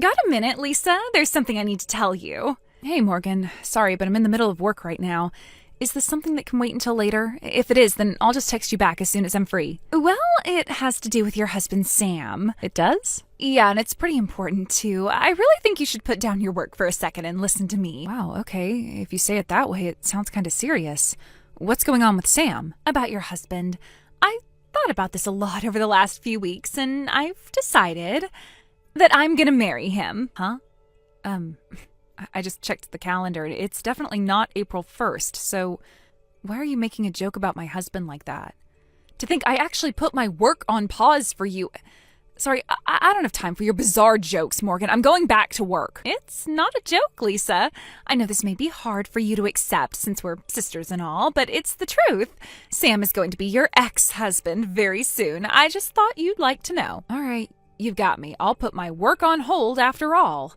Got a minute, Lisa? There's something I need to tell you. Hey, Morgan. Sorry, but I'm in the middle of work right now. Is this something that can wait until later? If it is, then I'll just text you back as soon as I'm free. Well, it has to do with your husband, Sam. It does? Yeah, and it's pretty important, too. I really think you should put down your work for a second and listen to me. Wow, okay. If you say it that way, it sounds kind of serious. What's going on with Sam? About your husband. I thought about this a lot over the last few weeks, and I've decided that I'm gonna marry him. Huh? I just checked the calendar. It's definitely not April 1st, so why are you making a joke about my husband like that? To think I actually put my work on pause for you. Sorry, I don't have time for your bizarre jokes, Morgan. I'm going back to work. It's not a joke, Lisa. I know this may be hard for you to accept since we're sisters and all, but it's the truth. Sam is going to be your ex-husband very soon. I just thought you'd like to know. All right, you've got me. I'll put my work on hold after all.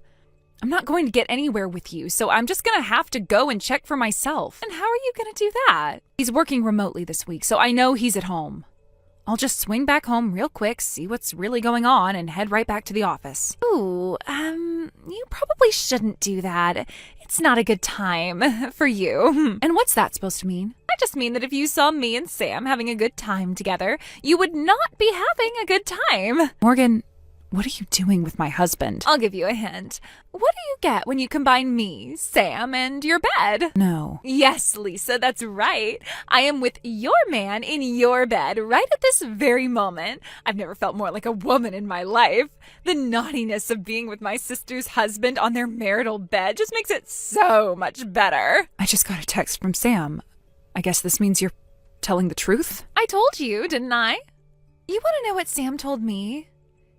I'm not going to get anywhere with you, so I'm just going to have to go and check for myself. And how are you going to do that? He's working remotely this week, so I know he's at home. I'll just swing back home real quick, see what's really going on, and head right back to the office. Ooh, you probably shouldn't do that. It's not a good time for you. And what's that supposed to mean? I just mean that if you saw me and Sam having a good time together, you would not be having a good time. Morgan, what are you doing with my husband? I'll give you a hint. What do you get when you combine me, Sam, and your bed? No. Yes, Lisa, that's right. I am with your man in your bed right at this very moment. I've never felt more like a woman in my life. The naughtiness of being with my sister's husband on their marital bed just makes it so much better. I just got a text from Sam. I guess this means you're telling the truth? I told you, didn't I? You want to know what Sam told me?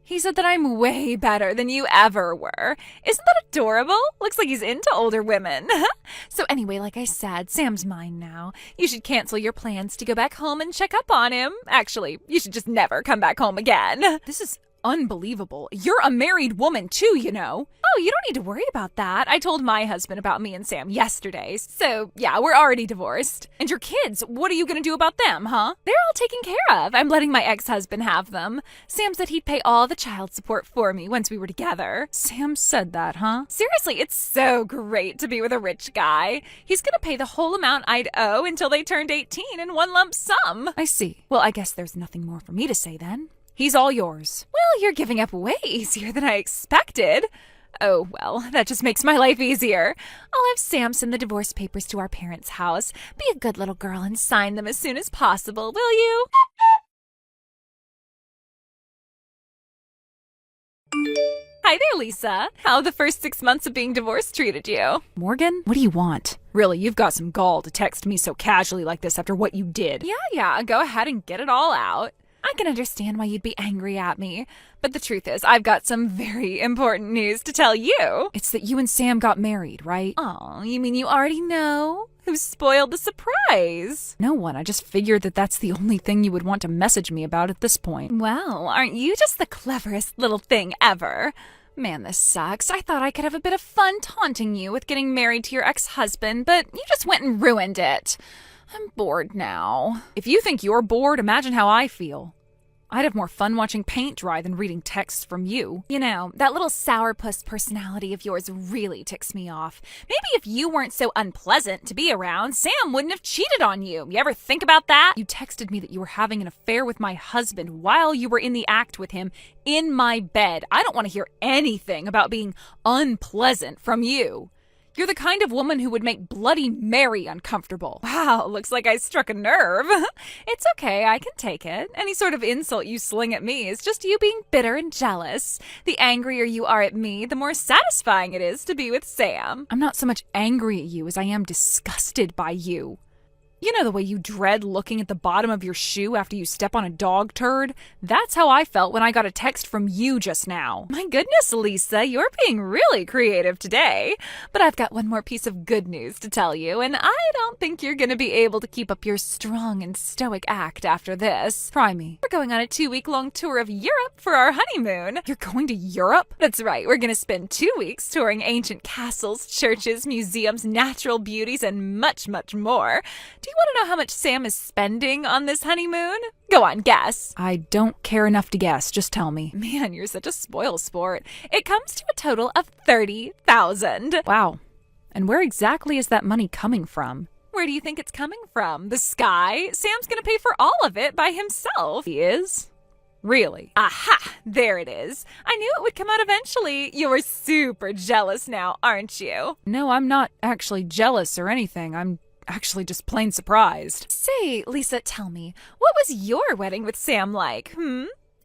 He said that I'm way better than you ever were. Isn't that adorable? Looks like he's into older women. So anyway, like I said, Sam's mine now. You should cancel your plans to go back home and check up on him. Actually, you should just never come back home again. This is unbelievable. You're a married woman too, you know. Oh, you don't need to worry about that. I told my husband about me and Sam yesterday. So yeah, we're already divorced. And your kids, what are you going to do about them, huh? They're all taken care of. I'm letting my ex-husband have them. Sam said he'd pay all the child support for me once we were together. Sam said that, huh? Seriously, it's so great to be with a rich guy. He's going to pay the whole amount I'd owe until they turned 18 in one lump sum. I see. Well, I guess there's nothing more for me to say then. He's all yours. Well, you're giving up way easier than I expected. Oh, well, that just makes my life easier. I'll have Sam send the divorce papers to our parents' house. Be a good little girl and sign them as soon as possible, will you? Hi there, Lisa. How the first 6 months of being divorced treated you? Morgan, what do you want? Really, you've got some gall to text me so casually like this after what you did. Yeah, go ahead and get it all out. I can understand why you'd be angry at me, but the truth is, I've got some very important news to tell you. It's that you and Sam got married, right? Oh, you mean you already know? Who spoiled the surprise? No one. I just figured that that's the only thing you would want to message me about at this point. Well, aren't you just the cleverest little thing ever? Man, this sucks. I thought I could have a bit of fun taunting you with getting married to your ex-husband, but you just went and ruined it. I'm bored now. If you think you're bored, imagine how I feel. I'd have more fun watching paint dry than reading texts from you. You know, that little sourpuss personality of yours really ticks me off. Maybe if you weren't so unpleasant to be around, Sam wouldn't have cheated on you. You ever think about that? You texted me that you were having an affair with my husband while you were in the act with him in my bed. I don't want to hear anything about being unpleasant from you. You're the kind of woman who would make Bloody Mary uncomfortable. Wow, looks like I struck a nerve. It's okay, I can take it. Any sort of insult you sling at me is just you being bitter and jealous. The angrier you are at me, the more satisfying it is to be with Sam. I'm not so much angry at you as I am disgusted by you. You know the way you dread looking at the bottom of your shoe after you step on a dog turd? That's how I felt when I got a text from you just now. My goodness, Lisa, you're being really creative today. But I've got one more piece of good news to tell you, and I don't think you're going to be able to keep up your strong and stoic act after this. Try me. We're going on a 2-week-long tour of Europe for our honeymoon. You're going to Europe? That's right, we're going to spend 2 weeks touring ancient castles, churches, museums, natural beauties, and much, much more. Do you want to know how much Sam is spending on this honeymoon? Go on, guess. I don't care enough to guess. Just tell me. Man, you're such a spoil sport. It comes to a total of $30,000. Wow. And where exactly is that money coming from? Where do you think it's coming from? The sky? Sam's gonna pay for all of it by himself. He is? Really? Aha! There it is. I knew it would come out eventually. You're super jealous now, aren't you? No, I'm not actually jealous or anything. I'm actually just plain surprised. Say, Lisa, tell me, what was your wedding with Sam like,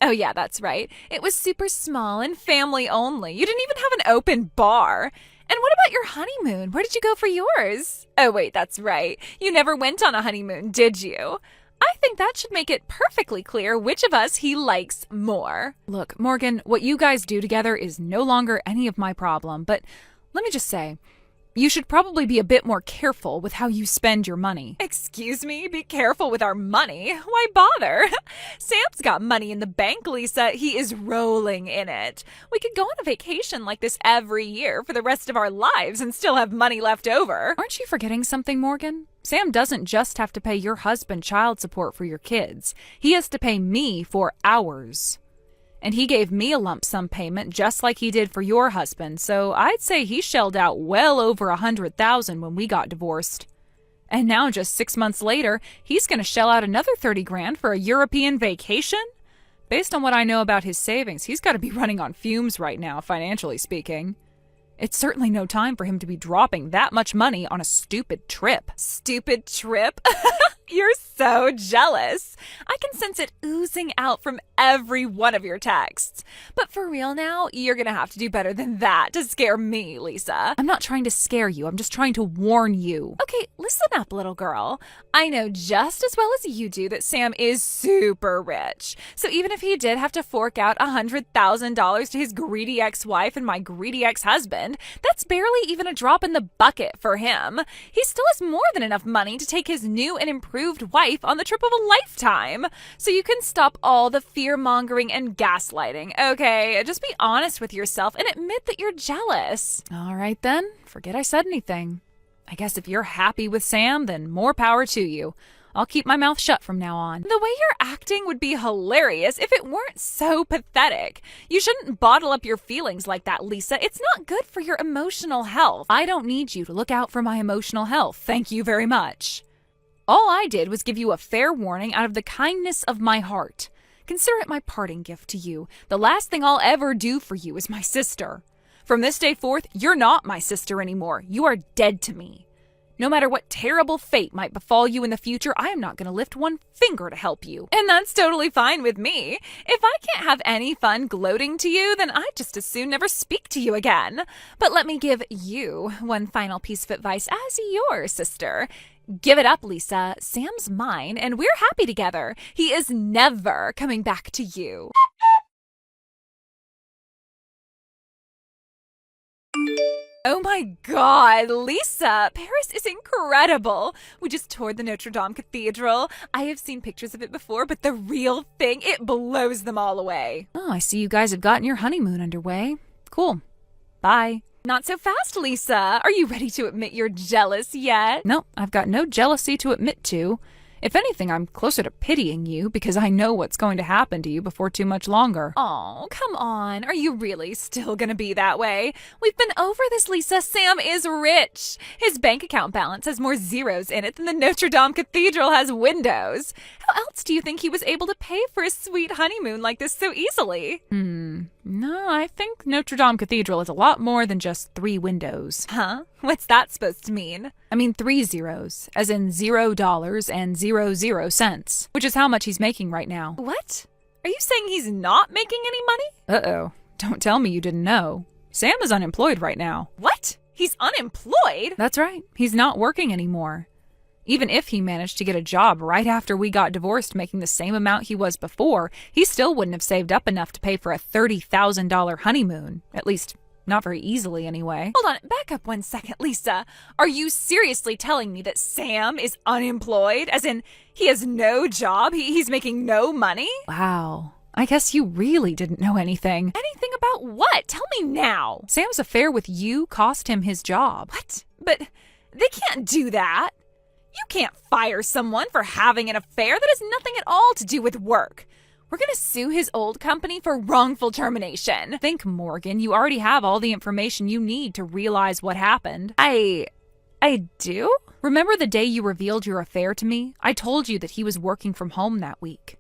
Oh yeah, that's right. It was super small and family only. You didn't even have an open bar. And what about your honeymoon? Where did you go for yours? Oh wait, that's right. You never went on a honeymoon, did you? I think that should make it perfectly clear which of us he likes more. Look, Morgan, what you guys do together is no longer any of my problem, but let me just say, you should probably be a bit more careful with how you spend your money. Excuse me? Be careful with our money? Why bother? Sam's got money in the bank, Lisa. He is rolling in it. We could go on a vacation like this every year for the rest of our lives and still have money left over. Aren't you forgetting something, Morgan? Sam doesn't just have to pay your husband child support for your kids. He has to pay me for ours. And he gave me a lump sum payment just like he did for your husband, so I'd say he shelled out well over $100,000 when we got divorced. And now just 6 months later, he's going to shell out another $30,000 for a European vacation? Based on what I know about his savings, he's got to be running on fumes right now, financially speaking. It's certainly no time for him to be dropping that much money on a stupid trip. Stupid trip? You're so jealous. I can sense it oozing out from every one of your texts. But for real now, you're gonna have to do better than that to scare me, Lisa. I'm not trying to scare you. I'm just trying to warn you. Okay, listen up, little girl. I know just as well as you do that Sam is super rich. So even if he did have to fork out $100,000 to his greedy ex-wife and my greedy ex-husband, that's barely even a drop in the bucket for him. He still has more than enough money to take his new and improved wife on the trip of a lifetime. So you can stop all the fear-mongering and gaslighting, okay? Just be honest with yourself and admit that you're jealous. All right then, forget I said anything. I guess if you're happy with Sam, then more power to you. I'll keep my mouth shut from now on. The way you're acting would be hilarious if it weren't so pathetic. You shouldn't bottle up your feelings like that, Lisa. It's not good for your emotional health. I don't need you to look out for my emotional health. Thank you very much. All I did was give you a fair warning out of the kindness of my heart. Consider it my parting gift to you. The last thing I'll ever do for you is my sister. From this day forth, you're not my sister anymore. You are dead to me. No matter what terrible fate might befall you in the future, I am not going to lift one finger to help you. And that's totally fine with me. If I can't have any fun gloating to you, then I'd just as soon never speak to you again. But let me give you one final piece of advice as your sister. Give it up, Lisa. Sam's mine, and we're happy together. He is never coming back to you. Oh my God, Lisa, Paris is incredible. We just toured the Notre Dame Cathedral. I have seen pictures of it before, but the real thing, it blows them all away. Oh, I see you guys have gotten your honeymoon underway. Cool. Bye. Not so fast, Lisa. Are you ready to admit you're jealous yet? No, I've got no jealousy to admit to. If anything, I'm closer to pitying you because I know what's going to happen to you before too much longer. Oh, come on. Are you really still gonna be that way? We've been over this, Lisa. Sam is rich. His bank account balance has more zeros in it than the Notre Dame Cathedral has windows. How else do you think he was able to pay for a sweet honeymoon like this so easily? No, I think Notre Dame Cathedral is a lot more than just 3 windows. Huh? What's that supposed to mean? I mean 3 zeros, as in $0 and 00 cents, which is how much he's making right now. What? Are you saying he's not making any money? Uh-oh. Don't tell me you didn't know. Sam is unemployed right now. What? He's unemployed? That's right. He's not working anymore. Even if he managed to get a job right after we got divorced making the same amount he was before, he still wouldn't have saved up enough to pay for a $30,000 honeymoon. At least, not very easily anyway. Hold on, back up one second, Lisa. Are you seriously telling me that Sam is unemployed? As in, he has no job? He's making no money? Wow. I guess you really didn't know anything. Anything about what? Tell me now. Sam's affair with you cost him his job. What? But they can't do that. You can't fire someone for having an affair that has nothing at all to do with work. We're going to sue his old company for wrongful termination. Think, Morgan, you already have all the information you need to realize what happened. I do? Remember the day you revealed your affair to me? I told you that he was working from home that week.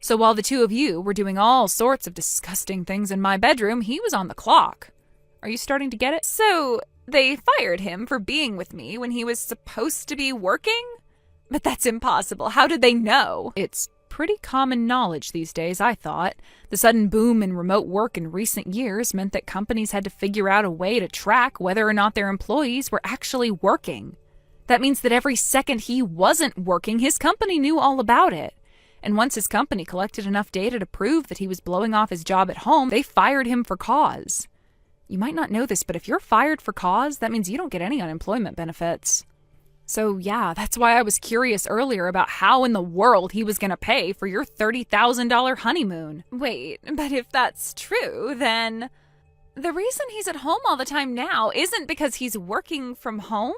So while the two of you were doing all sorts of disgusting things in my bedroom, he was on the clock. Are you starting to get it? So they fired him for being with me when he was supposed to be working? But that's impossible. How did they know? It's pretty common knowledge these days, I thought. The sudden boom in remote work in recent years meant that companies had to figure out a way to track whether or not their employees were actually working. That means that every second he wasn't working, his company knew all about it. And once his company collected enough data to prove that he was blowing off his job at home, they fired him for cause. You might not know this, but if you're fired for cause, that means you don't get any unemployment benefits. So yeah, that's why I was curious earlier about how in the world he was going to pay for your $30,000 honeymoon. Wait, but if that's true, then the reason he's at home all the time now isn't because he's working from home?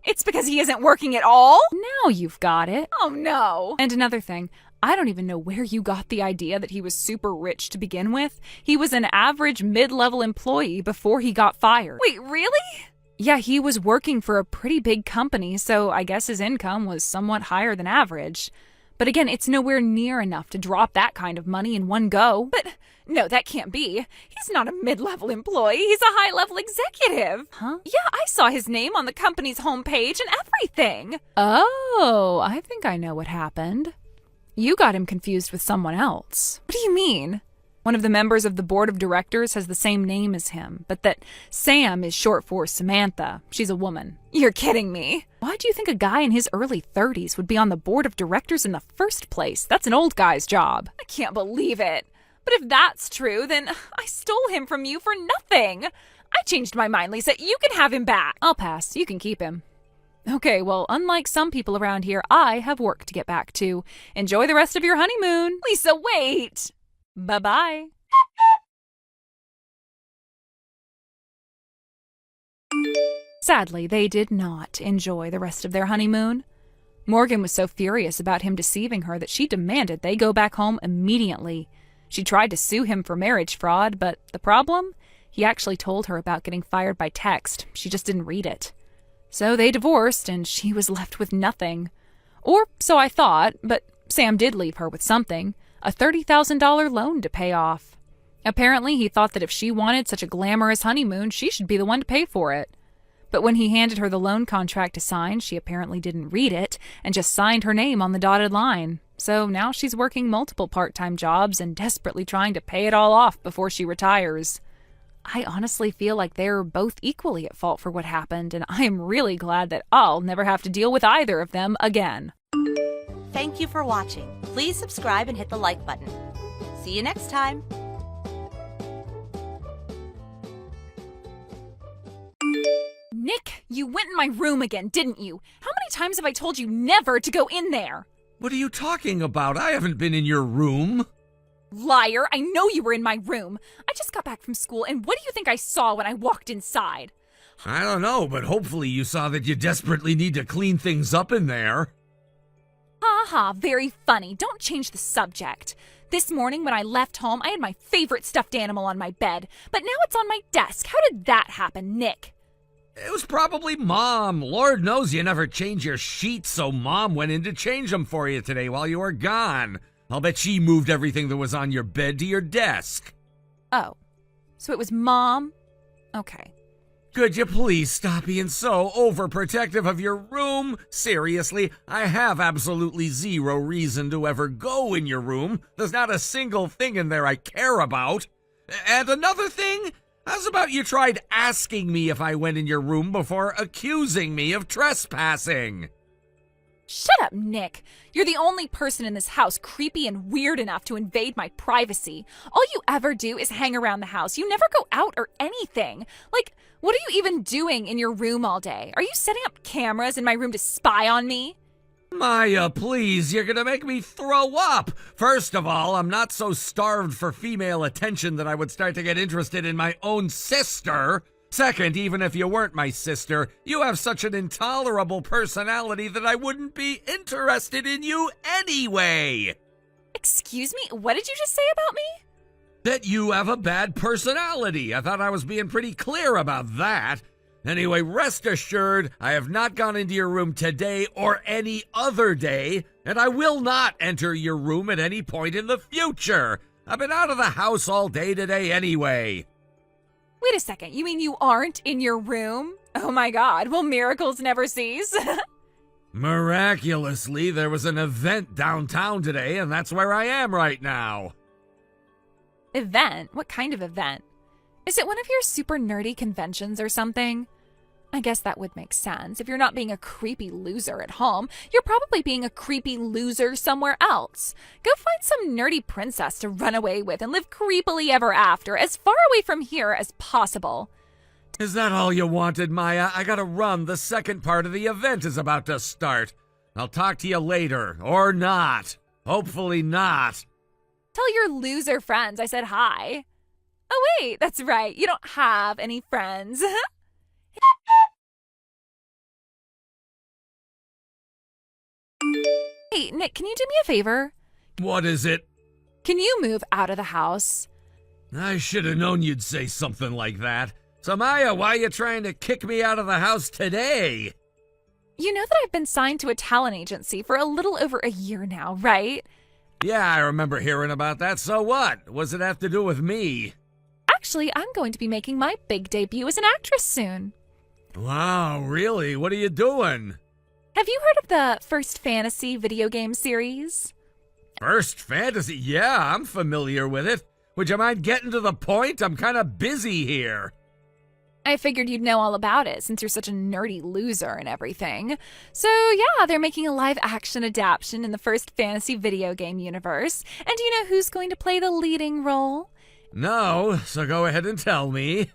It's because he isn't working at all? Now you've got it. Oh no. And another thing, I don't even know where you got the idea that he was super rich to begin with. He was an average mid-level employee before he got fired. Wait, really? Yeah, he was working for a pretty big company, so I guess his income was somewhat higher than average. But again, it's nowhere near enough to drop that kind of money in one go. But no, that can't be. He's not a mid-level employee. He's a high-level executive. Huh? Yeah, I saw his name on the company's homepage and everything. Oh, I think I know what happened. You got him confused with someone else. What do you mean? One of the members of the board of directors has the same name as him, but that Sam is short for Samantha. She's a woman. You're kidding me. Why do you think a guy in his early 30s would be on the board of directors in the first place? That's an old guy's job. I can't believe it. But if that's true, then I stole him from you for nothing. I changed my mind, Lisa. You can have him back. I'll pass. You can keep him. Okay, well, unlike some people around here, I have work to get back to. Enjoy the rest of your honeymoon. Lisa, wait. Bye-bye. Sadly, they did not enjoy the rest of their honeymoon. Morgan was so furious about him deceiving her that she demanded they go back home immediately. She tried to sue him for marriage fraud, but the problem? He actually told her about getting fired by text. She just didn't read it. So they divorced, and she was left with nothing. Or so I thought, but Sam did leave her with something. A $30,000 loan to pay off. Apparently, he thought that if she wanted such a glamorous honeymoon, she should be the one to pay for it. But when he handed her the loan contract to sign, she apparently didn't read it and just signed her name on the dotted line. So now she's working multiple part-time jobs and desperately trying to pay it all off before she retires. I honestly feel like they're both equally at fault for what happened, and I am really glad that I'll never have to deal with either of them again. Thank you for watching. Please subscribe and hit the like button. See you next time. Nick, you went in my room again, didn't you? How many times have I told you never to go in there? What are you talking about? I haven't been in your room. Liar, I know you were in my room. I just got back from school, and what do you think I saw when I walked inside? I don't know, but hopefully you saw that you desperately need to clean things up in there. Ha ha, very funny. Don't change the subject. This morning when I left home, I had my favorite stuffed animal on my bed, but now it's on my desk. How did that happen, Nick? It was probably Mom. Lord knows you never change your sheets, so Mom went in to change them for you today while you were gone. I'll bet she moved everything that was on your bed to your desk. Oh, so it was Mom? Okay. Could you please stop being so overprotective of your room? Seriously, I have absolutely zero reason to ever go in your room. There's not a single thing in there I care about. And another thing, how's about you tried asking me if I went in your room before accusing me of trespassing? Shut up, Nick. You're the only person in this house creepy and weird enough to invade my privacy. All you ever do is hang around the house. You never go out or anything. Like, what are you even doing in your room all day? Are you setting up cameras in my room to spy on me? Maya, please, you're gonna make me throw up. First of all, I'm not so starved for female attention that I would start to get interested in my own sister. Second, even if you weren't my sister, you have such an intolerable personality that I wouldn't be interested in you anyway. Excuse me? What did you just say about me? That you have a bad personality. I thought I was being pretty clear about that. Anyway, rest assured, I have not gone into your room today or any other day, and I will not enter your room at any point in the future. I've been out of the house all day today anyway. Wait a second, you mean you aren't in your room? Oh my god, will miracles never cease? Miraculously, there was an event downtown today, and that's where I am right now. Event? What kind of event? Is it one of your super nerdy conventions or something? I guess that would make sense. If you're not being a creepy loser at home, you're probably being a creepy loser somewhere else. Go find some nerdy princess to run away with and live creepily ever after, as far away from here as possible. Is that all you wanted, Maya? I gotta run. The second part of the event is about to start. I'll talk to you later. Or not. Hopefully not. Tell your loser friends I said hi. Oh wait, that's right. You don't have any friends. Hey, Nick, can you do me a favor? What is it? Can you move out of the house? I should have known you'd say something like that. So, Maya, why are you trying to kick me out of the house today? You know that I've been signed to a talent agency for a little over a year now, right? Yeah, I remember hearing about that. So what? What does it have to do with me? Actually, I'm going to be making my big debut as an actress soon. Wow, really? What are you doing? Have you heard of the First Fantasy video game series? First Fantasy? Yeah, I'm familiar with it. Would you mind getting to the point? I'm kind of busy here. I figured you'd know all about it since you're such a nerdy loser and everything. So yeah, they're making a live-action adaptation in the First Fantasy video game universe. And do you know who's going to play the leading role? No, so go ahead and tell me.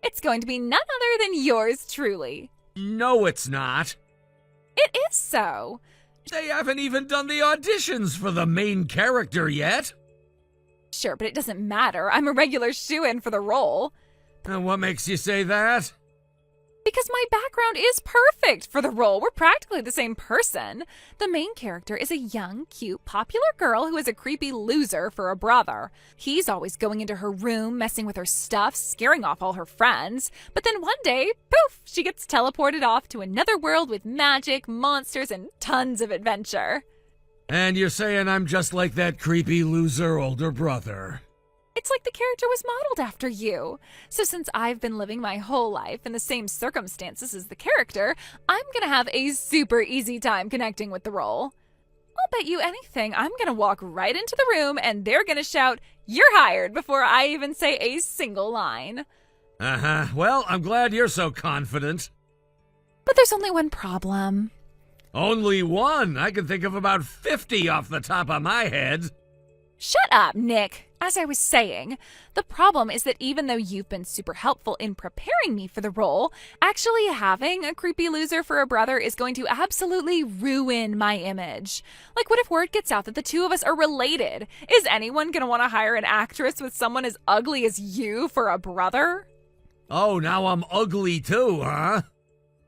It's going to be none other than yours truly. No, it's not. It is so. They haven't even done the auditions for the main character yet. Sure, but it doesn't matter. I'm a regular shoo-in for the role. And what makes you say that? Because my background is perfect for the role. We're practically the same person. The main character is a young, cute, popular girl who is a creepy loser for a brother. He's always going into her room, messing with her stuff, scaring off all her friends. But then one day, poof, she gets teleported off to another world with magic, monsters, and tons of adventure. And you're saying I'm just like that creepy loser older brother. It's like the character was modeled after you. So since I've been living my whole life in the same circumstances as the character, I'm gonna have a super easy time connecting with the role. I'll bet you anything I'm gonna walk right into the room and they're gonna shout, "You're hired," before I even say a single line. Uh-huh. Well, I'm glad you're so confident. But there's only one problem. Only one? I can think of about 50 off the top of my head. Shut up, Nick. As I was saying, the problem is that even though you've been super helpful in preparing me for the role, actually having a creepy loser for a brother is going to absolutely ruin my image. Like, what if word gets out that the two of us are related? Is anyone going to want to hire an actress with someone as ugly as you for a brother? Oh, now I'm ugly too, huh?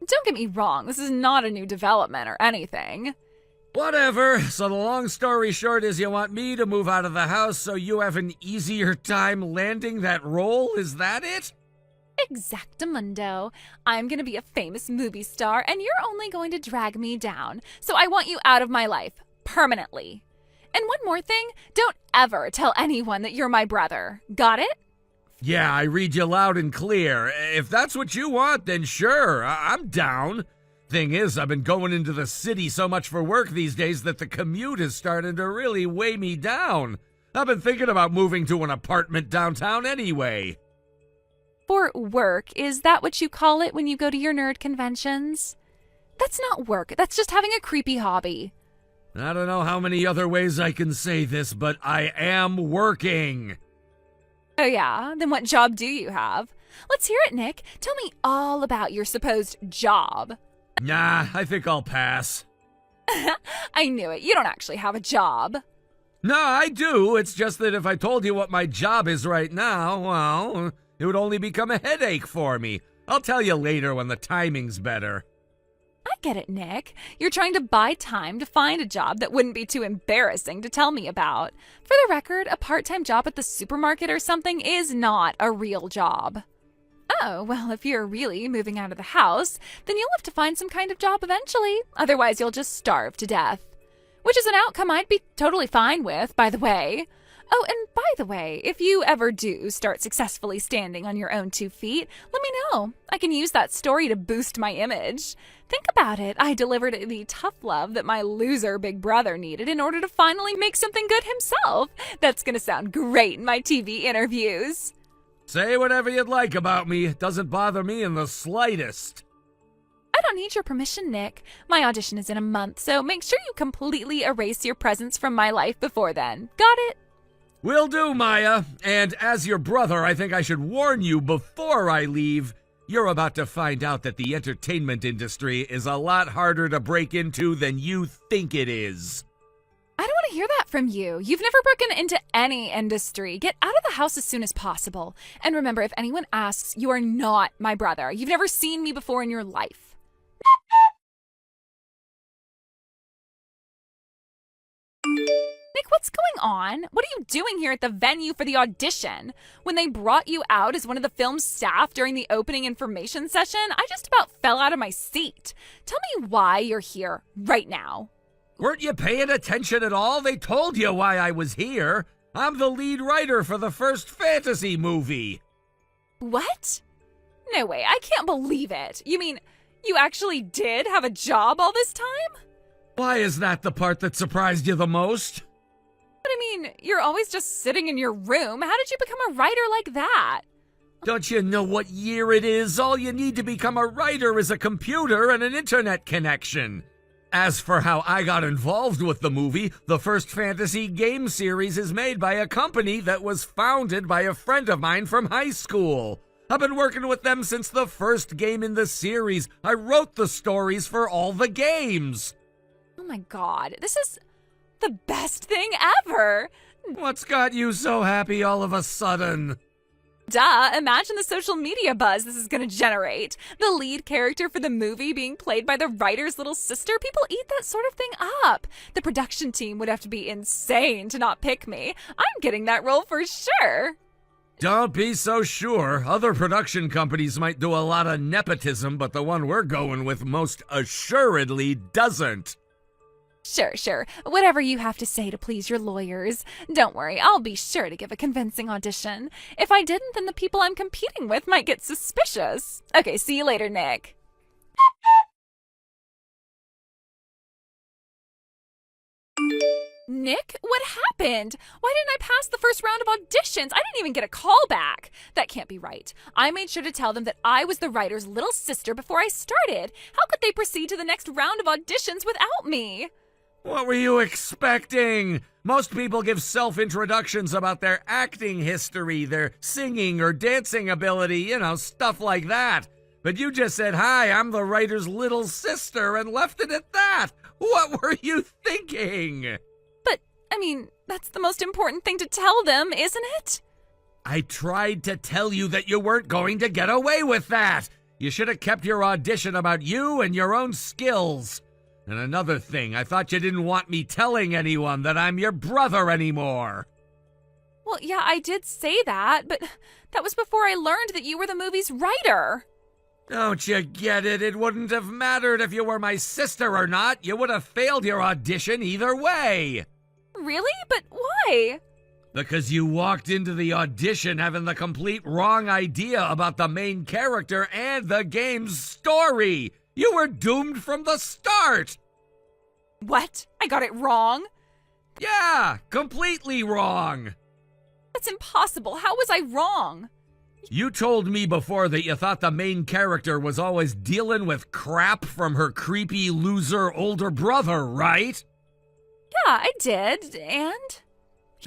Don't get me wrong, this is not a new development or anything. Whatever. So the long story short is you want me to move out of the house so you have an easier time landing that role? Is that it? Exactamundo. I'm going to be a famous movie star and you're only going to drag me down. So I want you out of my life. Permanently. And one more thing, don't ever tell anyone that you're my brother. Got it? Yeah, I read you loud and clear. If that's what you want, then sure, I'm down. Thing is, I've been going into the city so much for work these days that the commute is starting to really weigh me down. I've been thinking about moving to an apartment downtown anyway. For work, is that what you call it when you go to your nerd conventions? That's not work, that's just having a creepy hobby. I don't know how many other ways I can say this, but I am working. Oh yeah? Then what job do you have? Let's hear it, Nick. Tell me all about your supposed job. Nah, I think I'll pass. I knew it. You don't actually have a job. No, I do. It's just that if I told you what my job is right now, well, It would only become a headache for me. I'll tell you later when the timing's better. I get it, Nick. You're trying to buy time to find a job that wouldn't be too embarrassing to tell me about. For the record, a part-time job at the supermarket or something is not a real job. Oh, well, if you're really moving out of the house, then you'll have to find some kind of job eventually. Otherwise, you'll just starve to death. Which is an outcome I'd be totally fine with, by the way. Oh, and by the way, if you ever do start successfully standing on your own 2 feet, let me know. I can use that story to boost my image. Think about it. I delivered the tough love that my loser big brother needed in order to finally make something good himself. That's gonna sound great in my TV interviews. Say whatever you'd like about me. It doesn't bother me in the slightest. I don't need your permission, Nick. My audition is in a month, so make sure you completely erase your presence from my life before then. Got it? Will do, Maya. And as your brother, I think I should warn you before I leave. You're about to find out that the entertainment industry is a lot harder to break into than you think it is. I don't want to hear that from you. You've never broken into any industry. Get out of the house as soon as possible. And remember, if anyone asks, you are not my brother. You've never seen me before in your life. Nick, what's going on? What are you doing here at the venue for the audition? When they brought you out as one of the film's staff during the opening information session, I just about fell out of my seat. Tell me why you're here right now. Weren't you paying attention at all? They told you why I was here. I'm the lead writer for the first fantasy movie. What? No way, I can't believe it. You mean you actually did have a job all this time? Why is that the part that surprised you the most? But I mean, you're always just sitting in your room. How did you become a writer like that? Don't you know what year it is? All you need to become a writer is a computer and an internet connection. As for how I got involved with the movie, the first fantasy game series is made by a company that was founded by a friend of mine from high school. I've been working with them since the first game in the series. I wrote the stories for all the games. Oh my god, this is the best thing ever! What's got you so happy all of a sudden? Duh, imagine the social media buzz this is gonna generate. The lead character for the movie being played by the writer's little sister. People eat that sort of thing up. The production team would have to be insane to not pick me. I'm getting that role for sure. Don't be so sure. Other production companies might do a lot of nepotism, but the one we're going with most assuredly doesn't. Sure. Whatever you have to say to please your lawyers. Don't worry, I'll be sure to give a convincing audition. If I didn't, then the people I'm competing with might get suspicious. Okay, see you later, Nick. Nick, what happened? Why didn't I pass the first round of auditions? I didn't even get a call back. That can't be right. I made sure to tell them that I was the writer's little sister before I started. How could they proceed to the next round of auditions without me? What were you expecting? Most people give self-introductions about their acting history, their singing or dancing ability, stuff like that. But you just said, "Hi, I'm the writer's little sister," and left it at that. What were you thinking? But, I mean, that's the most important thing to tell them, isn't it? I tried to tell you that you weren't going to get away with that. You should have kept your audition about you and your own skills. And another thing, I thought you didn't want me telling anyone that I'm your brother anymore. Well, yeah, I did say that, but that was before I learned that you were the movie's writer. Don't you get it? It wouldn't have mattered if you were my sister or not. You would have failed your audition either way. Really? But why? Because you walked into the audition having the complete wrong idea about the main character and the game's story. You were doomed from the start. What? I got it wrong? Yeah, completely wrong. That's impossible. How was I wrong? You told me before that you thought the main character was always dealing with crap from her creepy loser older brother, right? Yeah, I did,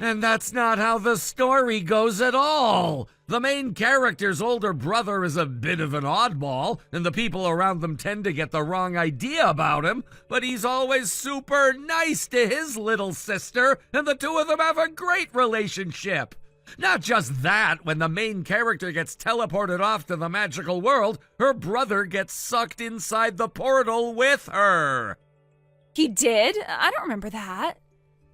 And that's not how the story goes at all. The main character's older brother is a bit of an oddball, and the people around them tend to get the wrong idea about him, but he's always super nice to his little sister, and the two of them have a great relationship. Not just that, when the main character gets teleported off to the magical world, her brother gets sucked inside the portal with her. He did? I don't remember that.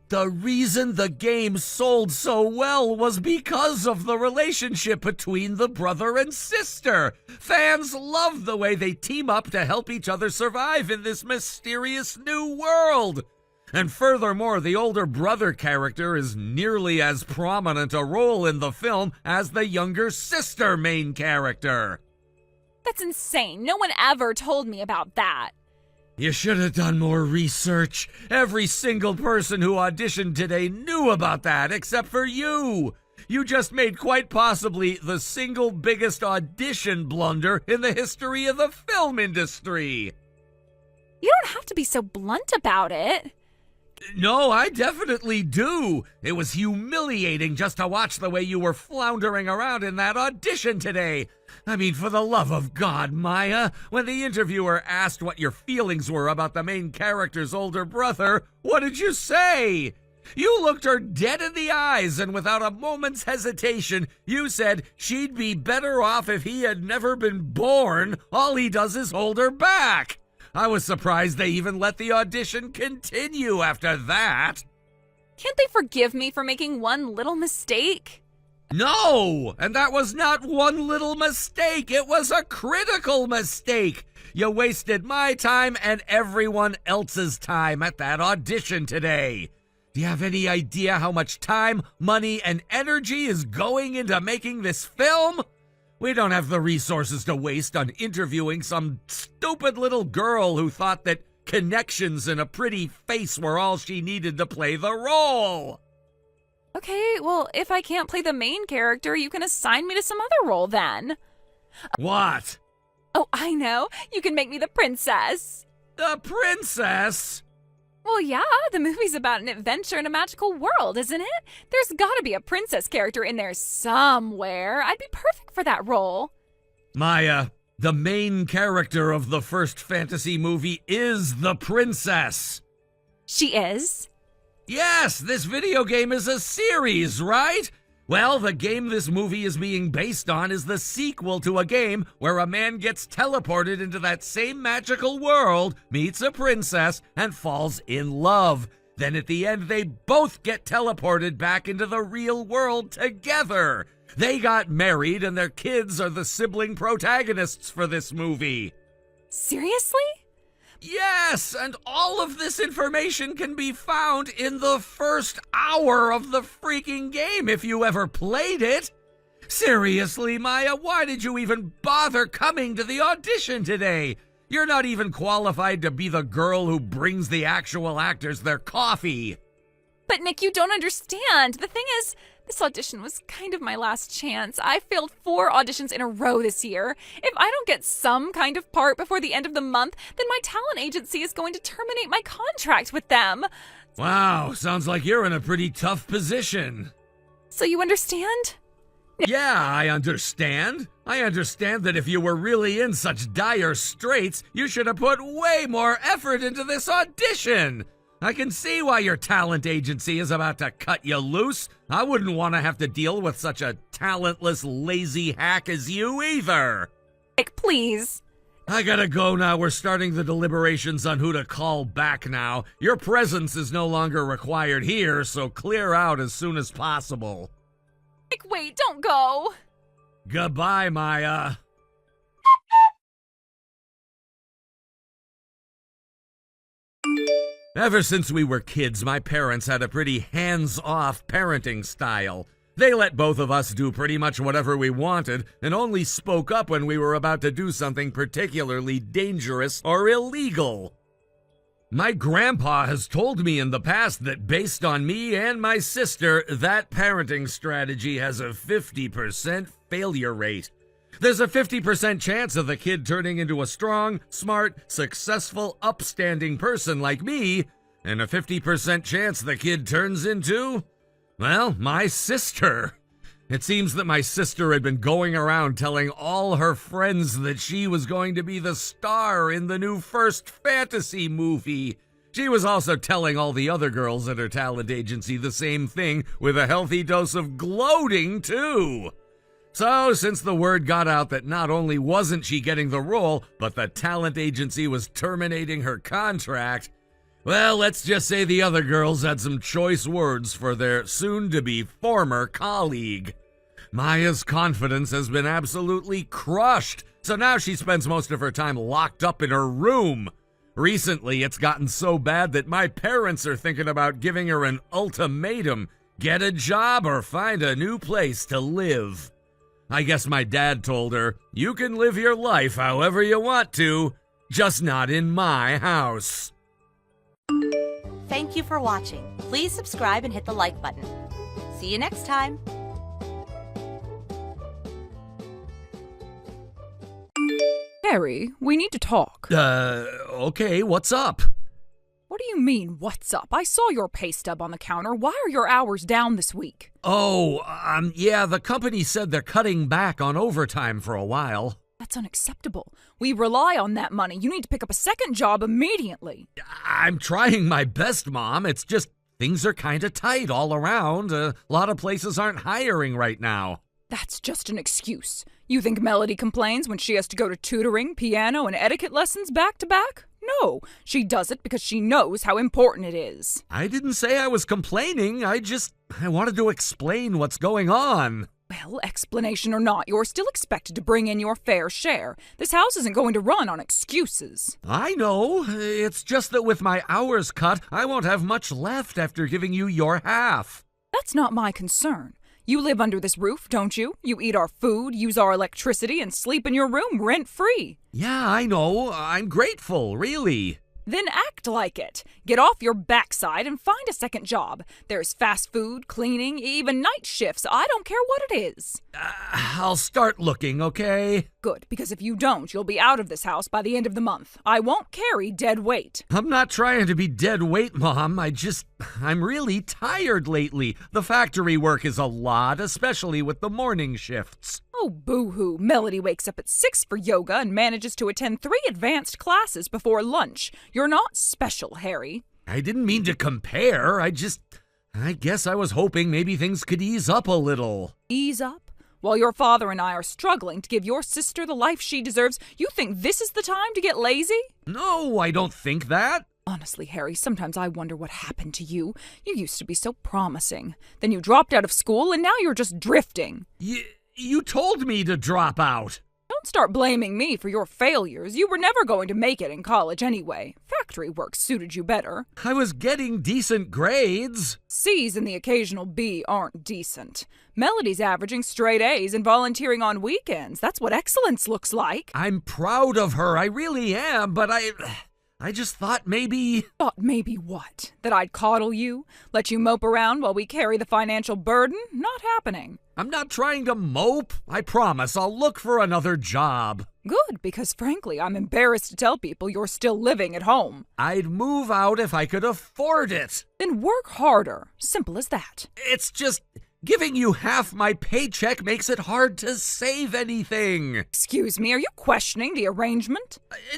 The reason the game sold so well was because of the relationship between the brother and sister. Fans love the way they team up to help each other survive in this mysterious new world. And furthermore, the older brother character is nearly as prominent a role in the film as the younger sister main character. That's insane. No one ever told me about that. You should have done more research. Every single person who auditioned today knew about that, except for you. You just made quite possibly the single biggest audition blunder in the history of the film industry. You don't have to be so blunt about it. No, I definitely do. It was humiliating just to watch the way you were floundering around in that audition today. I mean, for the love of God, Maya, when the interviewer asked what your feelings were about the main character's older brother, what did you say? You looked her dead in the eyes, and without a moment's hesitation, you said she'd be better off if he had never been born. All he does is hold her back. I was surprised they even let the audition continue after that. Can't they forgive me for making one little mistake? No! And that was not one little mistake. It was a critical mistake. You wasted my time and everyone else's time at that audition today. Do you have any idea how much time, money, and energy is going into making this film? We don't have the resources to waste on interviewing some stupid little girl who thought that connections and a pretty face were all she needed to play the role. Okay, well, if I can't play the main character, you can assign me to some other role then. What? Oh, I know. You can make me the princess. The princess? Well, yeah, the movie's about an adventure in a magical world, isn't it? There's gotta be a princess character in there somewhere. I'd be perfect for that role. Maya, the main character of the first fantasy movie is the princess. She is? Yes, this video game is a series, right? Well, the game this movie is being based on is the sequel to a game where a man gets teleported into that same magical world, meets a princess, and falls in love. Then at the end, they both get teleported back into the real world together. They got married, and their kids are the sibling protagonists for this movie. Seriously? Yes, and all of this information can be found in the first hour of the freaking game if you ever played it. Seriously, Maya, why did you even bother coming to the audition today? You're not even qualified to be the girl who brings the actual actors their coffee. But Nick, you don't understand. The thing is, this audition was kind of my last chance. I failed 4 auditions in a row this year. If I don't get some kind of part before the end of the month, then my talent agency is going to terminate my contract with them. Wow, sounds like you're in a pretty tough position. So you understand? Yeah, I understand. I understand that if you were really in such dire straits, you should have put way more effort into this audition. I can see why your talent agency is about to cut you loose. I wouldn't want to have to deal with such a talentless, lazy hack as you either. Nick, please. I gotta go now. We're starting the deliberations on who to call back now. Your presence is no longer required here, so clear out as soon as possible. Nick, wait, don't go. Goodbye, Maya. Ever since we were kids, my parents had a pretty hands-off parenting style. They let both of us do pretty much whatever we wanted and only spoke up when we were about to do something particularly dangerous or illegal. My grandpa has told me in the past that based on me and my sister, that parenting strategy has a 50% failure rate. There's a 50% chance of the kid turning into a strong, smart, successful, upstanding person like me, and a 50% chance the kid turns into, well, my sister. It seems that my sister had been going around telling all her friends that she was going to be the star in the new first fantasy movie. She was also telling all the other girls at her talent agency the same thing with a healthy dose of gloating, too. So, since the word got out that not only wasn't she getting the role, but the talent agency was terminating her contract, well, let's just say the other girls had some choice words for their soon-to-be former colleague. Maya's confidence has been absolutely crushed, so now she spends most of her time locked up in her room. Recently, it's gotten so bad that my parents are thinking about giving her an ultimatum: get a job or find a new place to live. I guess my dad told her, you can live your life however you want to, just not in my house. Thank you for watching. Please subscribe and hit the like button. See you next time. Harry, we need to talk. Okay, what's up? What do you mean, what's up? I saw your pay stub on the counter. Why are your hours down this week? Yeah, the company said they're cutting back on overtime for a while. That's unacceptable. We rely on that money. You need to pick up a second job immediately. I'm trying my best, Mom. It's just things are kind of tight all around. A lot of places aren't hiring right now. That's just an excuse. You think Melody complains when she has to go to tutoring, piano, and etiquette lessons back to back? No, she does it because she knows how important it is. I didn't say I was complaining. I wanted to explain what's going on. Well, explanation or not, you're still expected to bring in your fair share. This house isn't going to run on excuses. I know. It's just that with my hours cut, I won't have much left after giving you your half. That's not my concern. You live under this roof, don't you? You eat our food, use our electricity, and sleep in your room rent-free. Yeah, I know. I'm grateful, really. Then act like it. Get off your backside and find a second job. There's fast food, cleaning, even night shifts. I don't care what it is. I'll start looking, okay? Good, because if you don't, you'll be out of this house by the end of the month. I won't carry dead weight. I'm not trying to be dead weight, Mom. I'm really tired lately. The factory work is a lot, especially with the morning shifts. Oh, boo-hoo. Melody wakes up at 6 for yoga and manages to attend 3 advanced classes before lunch. You're not special, Harry. I didn't mean to compare. I guess I was hoping maybe things could ease up a little. Ease up? While your father and I are struggling to give your sister the life she deserves, you think this is the time to get lazy? No, I don't think that. Honestly, Harry, sometimes I wonder what happened to you. You used to be so promising. Then you dropped out of school and now you're just drifting. You told me to drop out. Don't start blaming me for your failures. You were never going to make it in college anyway. Factory work suited you better. I was getting decent grades. C's and the occasional B aren't decent. Melody's averaging straight A's and volunteering on weekends. That's what excellence looks like. I'm proud of her. I really am, but I just thought maybe... Thought maybe what? That I'd coddle you? Let you mope around while we carry the financial burden? Not happening. I'm not trying to mope. I promise I'll look for another job. Good, because frankly, I'm embarrassed to tell people you're still living at home. I'd move out if I could afford it. Then work harder. Simple as that. It's just... giving you half my paycheck makes it hard to save anything. Excuse me, are you questioning the arrangement?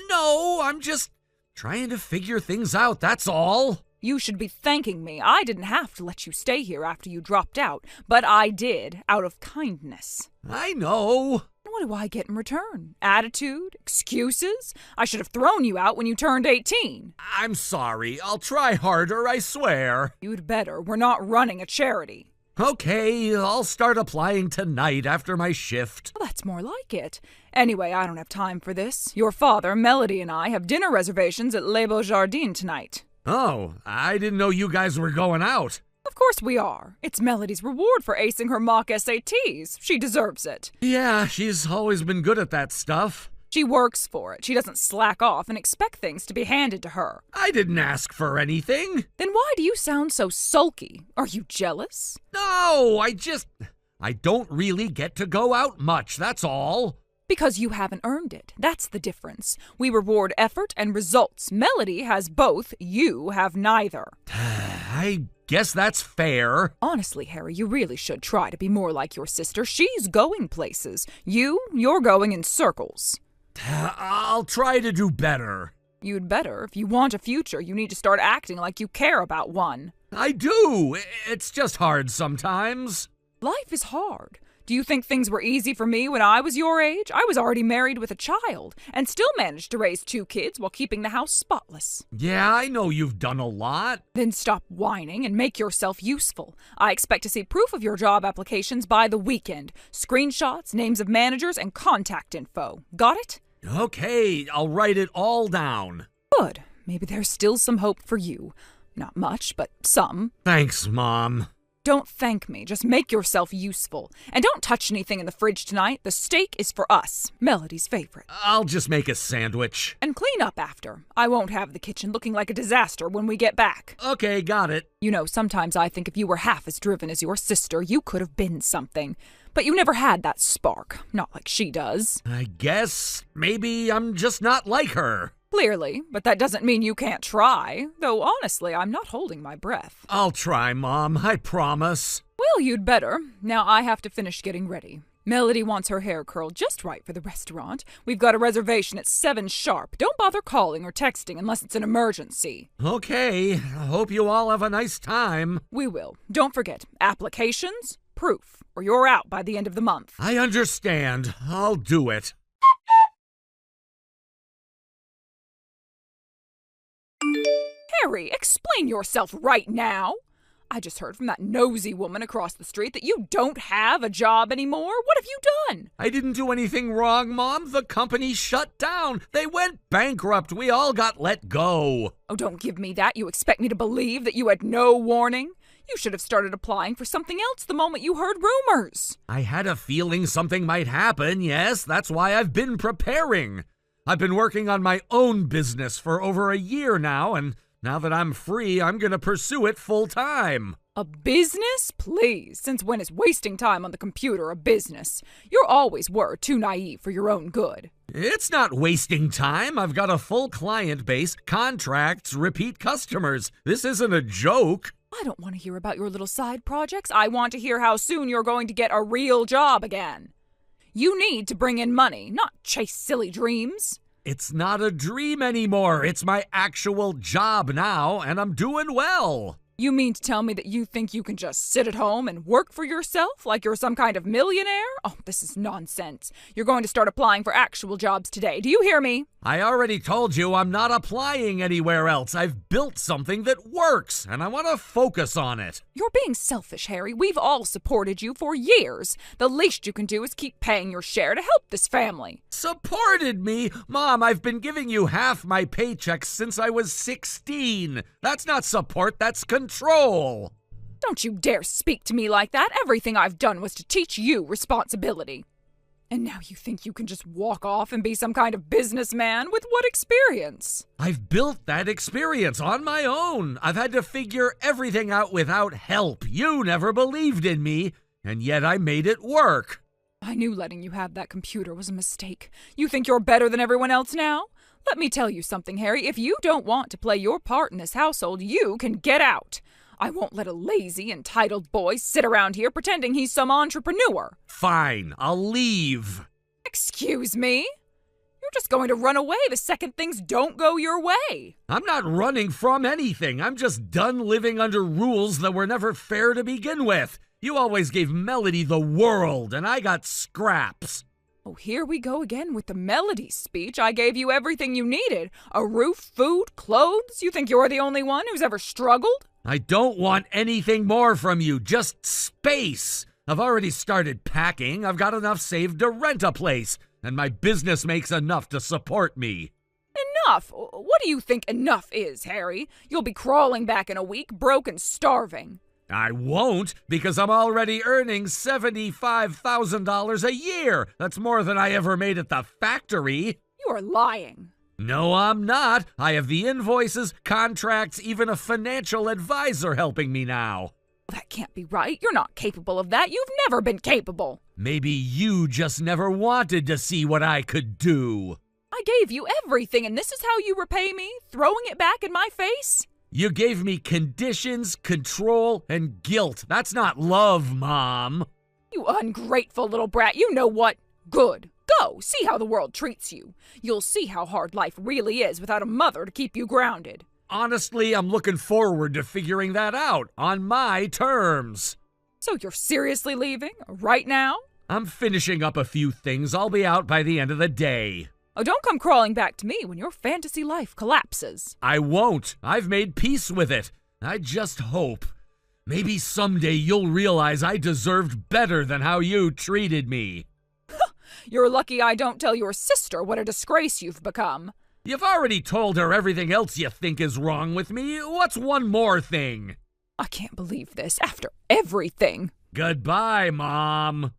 No, I'm just trying to figure things out, that's all. You should be thanking me. I didn't have to let you stay here after you dropped out, but I did, out of kindness. I know. What do I get in return? Attitude? Excuses? I should have thrown you out when you turned 18. I'm sorry. I'll try harder, I swear. You'd better. We're not running a charity. Okay, I'll start applying tonight after my shift. Well, that's more like it. Anyway, I don't have time for this. Your father, Melody, and I have dinner reservations at Les Beaux Jardins tonight. Oh, I didn't know you guys were going out. Of course we are. It's Melody's reward for acing her mock SATs. She deserves it. Yeah, she's always been good at that stuff. She works for it. She doesn't slack off and expect things to be handed to her. I didn't ask for anything. Then why do you sound so sulky? Are you jealous? No, I don't really get to go out much, that's all. Because you haven't earned it. That's the difference. We reward effort and results. Melody has both. You have neither. I guess that's fair. Honestly, Harry, you really should try to be more like your sister. She's going places. You're going in circles. I'll try to do better. You'd better. If you want a future, you need to start acting like you care about one. I do. It's just hard sometimes. Life is hard. Do you think things were easy for me when I was your age? I was already married with a child and still managed to raise 2 kids while keeping the house spotless. Yeah, I know you've done a lot. Then stop whining and make yourself useful. I expect to see proof of your job applications by the weekend. Screenshots, names of managers, and contact info. Got it? Okay, I'll write it all down. Good. Maybe there's still some hope for you. Not much, but some. Thanks, Mom. Don't thank me. Just make yourself useful. And don't touch anything in the fridge tonight. The steak is for us. Melody's favorite. I'll just make a sandwich. And clean up after. I won't have the kitchen looking like a disaster when we get back. Okay, got it. You know, sometimes I think if you were half as driven as your sister, you could have been something. But you never had that spark. Not like she does. I guess maybe I'm just not like her. Clearly, but that doesn't mean you can't try. Though honestly, I'm not holding my breath. I'll try, Mom. I promise. Well, you'd better. Now I have to finish getting ready. Melody wants her hair curled just right for the restaurant. We've got a reservation at 7 sharp. Don't bother calling or texting unless it's an emergency. Okay. I hope you all have a nice time. We will. Don't forget, applications, proof, or you're out by the end of the month. I understand. I'll do it. Harry, explain yourself right now. I just heard from that nosy woman across the street that you don't have a job anymore. What have you done? I didn't do anything wrong, Mom. The company shut down. They went bankrupt. We all got let go. Oh, don't give me that. You expect me to believe that you had no warning? You should have started applying for something else the moment you heard rumors. I had a feeling something might happen, yes. That's why I've been preparing. I've been working on my own business for over a year now, and now that I'm free, I'm going to pursue it full time. A business? Please. Since when is wasting time on the computer a business? You always were too naive for your own good. It's not wasting time. I've got a full client base, contracts, repeat customers. This isn't a joke. I don't want to hear about your little side projects. I want to hear how soon you're going to get a real job again. You need to bring in money, not chase silly dreams. It's not a dream anymore. It's my actual job now, and I'm doing well. You mean to tell me that you think you can just sit at home and work for yourself like you're some kind of millionaire? Oh, this is nonsense. You're going to start applying for actual jobs today. Do you hear me? I already told you I'm not applying anywhere else. I've built something that works, and I want to focus on it. You're being selfish, Harry. We've all supported you for years. The least you can do is keep paying your share to help this family. Supported me? Mom, I've been giving you half my paychecks since I was 16. That's not support, that's control. Don't you dare speak to me like that. Everything I've done was to teach you responsibility. And now you think you can just walk off and be some kind of businessman? With what experience? I've built that experience on my own. I've had to figure everything out without help. You never believed in me, and yet I made it work. I knew letting you have that computer was a mistake. You think you're better than everyone else now? Let me tell you something, Harry. If you don't want to play your part in this household, you can get out. I won't let a lazy, entitled boy sit around here pretending he's some entrepreneur. Fine, I'll leave. Excuse me? You're just going to run away the second things don't go your way. I'm not running from anything. I'm just done living under rules that were never fair to begin with. You always gave Melody the world, and I got scraps. Oh, here we go again with the Melody speech. I gave you everything you needed. A roof, food, clothes. You think you're the only one who's ever struggled? I don't want anything more from you, just space. I've already started packing. I've got enough saved to rent a place, and my business makes enough to support me. Enough? What do you think enough is, Harry? You'll be crawling back in a week, broke and starving. I won't, because I'm already earning $75,000 a year. That's more than I ever made at the factory. You are lying. No, I'm not. I have the invoices, contracts, even a financial advisor helping me now. That can't be right. You're not capable of that. You've never been capable. Maybe you just never wanted to see what I could do. I gave you everything, and this is how you repay me? Throwing it back in my face? You gave me conditions, control, and guilt. That's not love, Mom. You ungrateful little brat. You know what? Good. So, see how the world treats you. You'll see how hard life really is without a mother to keep you grounded. Honestly, I'm looking forward to figuring that out on my terms. So you're seriously leaving? Right now? I'm finishing up a few things. I'll be out by the end of the day. Oh, don't come crawling back to me when your fantasy life collapses. I won't. I've made peace with it. I just hope. Maybe someday you'll realize I deserved better than how you treated me. You're lucky I don't tell your sister what a disgrace you've become. You've already told her everything else you think is wrong with me. What's one more thing? I can't believe this after everything. Goodbye, Mom.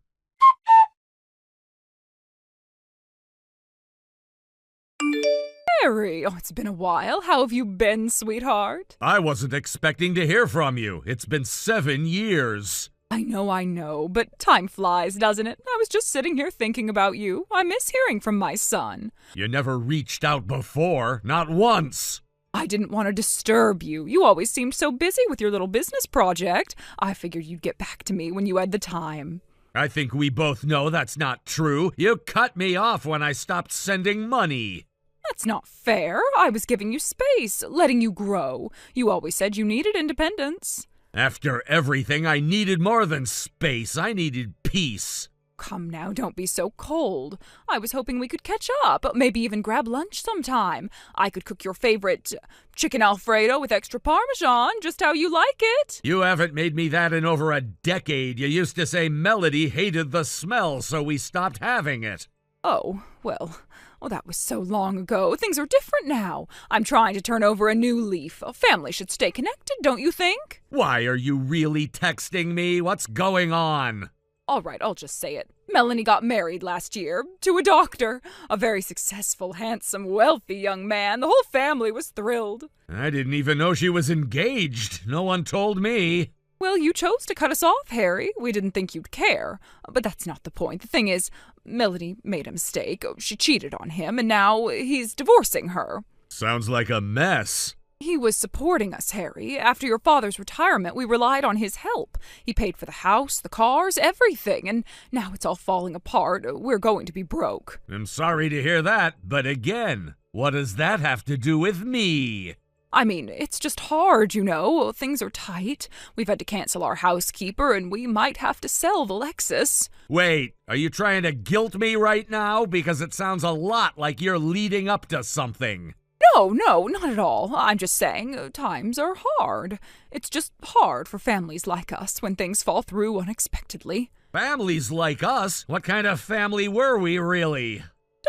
Harry, it's been a while. How have you been, sweetheart? I wasn't expecting to hear from you. It's been 7 years. I know, but time flies, doesn't it? I was just sitting here thinking about you. I miss hearing from my son. You never reached out before, not once. I didn't want to disturb you. You always seemed so busy with your little business project. I figured you'd get back to me when you had the time. I think we both know that's not true. You cut me off when I stopped sending money. That's not fair. I was giving you space, letting you grow. You always said you needed independence. After everything, I needed more than space. I needed peace. Come now, don't be so cold. I was hoping we could catch up, maybe even grab lunch sometime. I could cook your favorite chicken Alfredo with extra Parmesan, just how you like it. You haven't made me that in over a decade. You used to say Melody hated the smell, so we stopped having it. Oh, well, that was so long ago. Things are different now. I'm trying to turn over a new leaf. A family should stay connected, don't you think? Why are you really texting me? What's going on? All right, I'll just say it. Melanie got married last year to a doctor. A very successful, handsome, wealthy young man. The whole family was thrilled. I didn't even know she was engaged. No one told me. Well, you chose to cut us off, Harry. We didn't think you'd care. But that's not the point. The thing is, Melanie made a mistake. She cheated on him, and now he's divorcing her. Sounds like a mess. He was supporting us, Harry. After your father's retirement, we relied on his help. He paid for the house, the cars, everything, and now it's all falling apart. We're going to be broke. I'm sorry to hear that, but again, what does that have to do with me? I mean, it's just hard, you know. Things are tight. We've had to cancel our housekeeper, and we might have to sell the Lexus. Wait, are you trying to guilt me right now? Because it sounds a lot like you're leading up to something. No, not at all. I'm just saying, times are hard. It's just hard for families like us when things fall through unexpectedly. Families like us? What kind of family were we, really?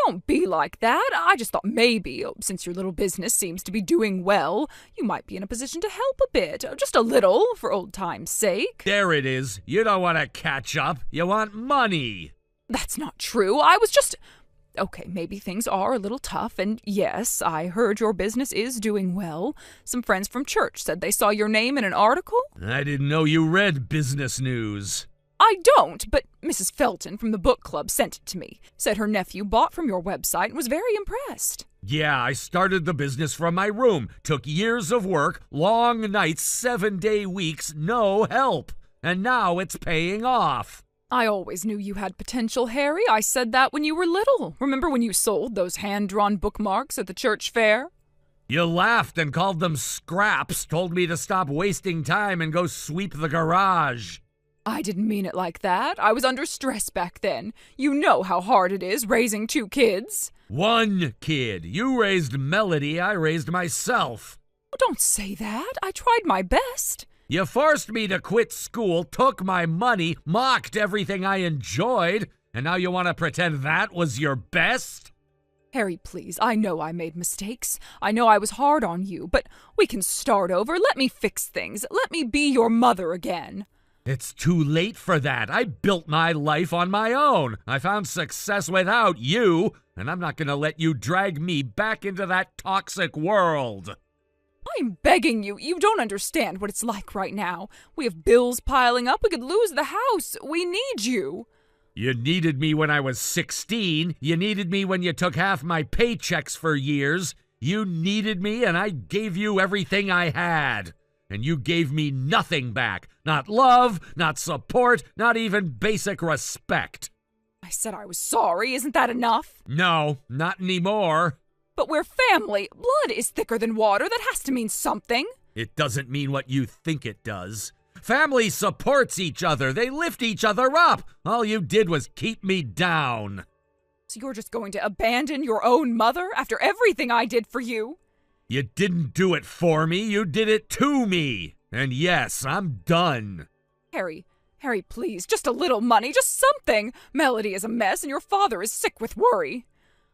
Don't be like that. I just thought maybe, since your little business seems to be doing well, you might be in a position to help a bit. Just a little, for old time's sake. There it is. You don't want to catch up. You want money. That's not true. I was just... Okay, maybe things are a little tough, and yes, I heard your business is doing well. Some friends from church said they saw your name in an article. I didn't know you read business news. I don't, but Mrs. Felton from the book club sent it to me. Said her nephew bought from your website and was very impressed. Yeah, I started the business from my room. Took years of work, long nights, 7-day weeks, no help. And now it's paying off. I always knew you had potential, Harry. I said that when you were little. Remember when you sold those hand-drawn bookmarks at the church fair? You laughed and called them scraps, told me to stop wasting time and go sweep the garage. I didn't mean it like that. I was under stress back then. You know how hard it is raising 2 kids. 1 kid. You raised Melody, I raised myself. Don't say that. I tried my best. You forced me to quit school, took my money, mocked everything I enjoyed, and now you want to pretend that was your best? Harry, please, I know I made mistakes. I know I was hard on you, but we can start over. Let me fix things. Let me be your mother again. It's too late for that. I built my life on my own. I found success without you, and I'm not going to let you drag me back into that toxic world. I'm begging you. You don't understand what it's like right now. We have bills piling up. We could lose the house. We need you. You needed me when I was 16. You needed me when you took half my paychecks for years. You needed me, and I gave you everything I had. And you gave me nothing back. Not love, not support, not even basic respect. I said I was sorry. Isn't that enough? No, not anymore. But we're family. Blood is thicker than water. That has to mean something. It doesn't mean what you think it does. Family supports each other. They lift each other up. All you did was keep me down. So you're just going to abandon your own mother after everything I did for you? You didn't do it for me. You did it to me. And yes, I'm done. Harry, please, just a little money, just something. Melody is a mess and your father is sick with worry.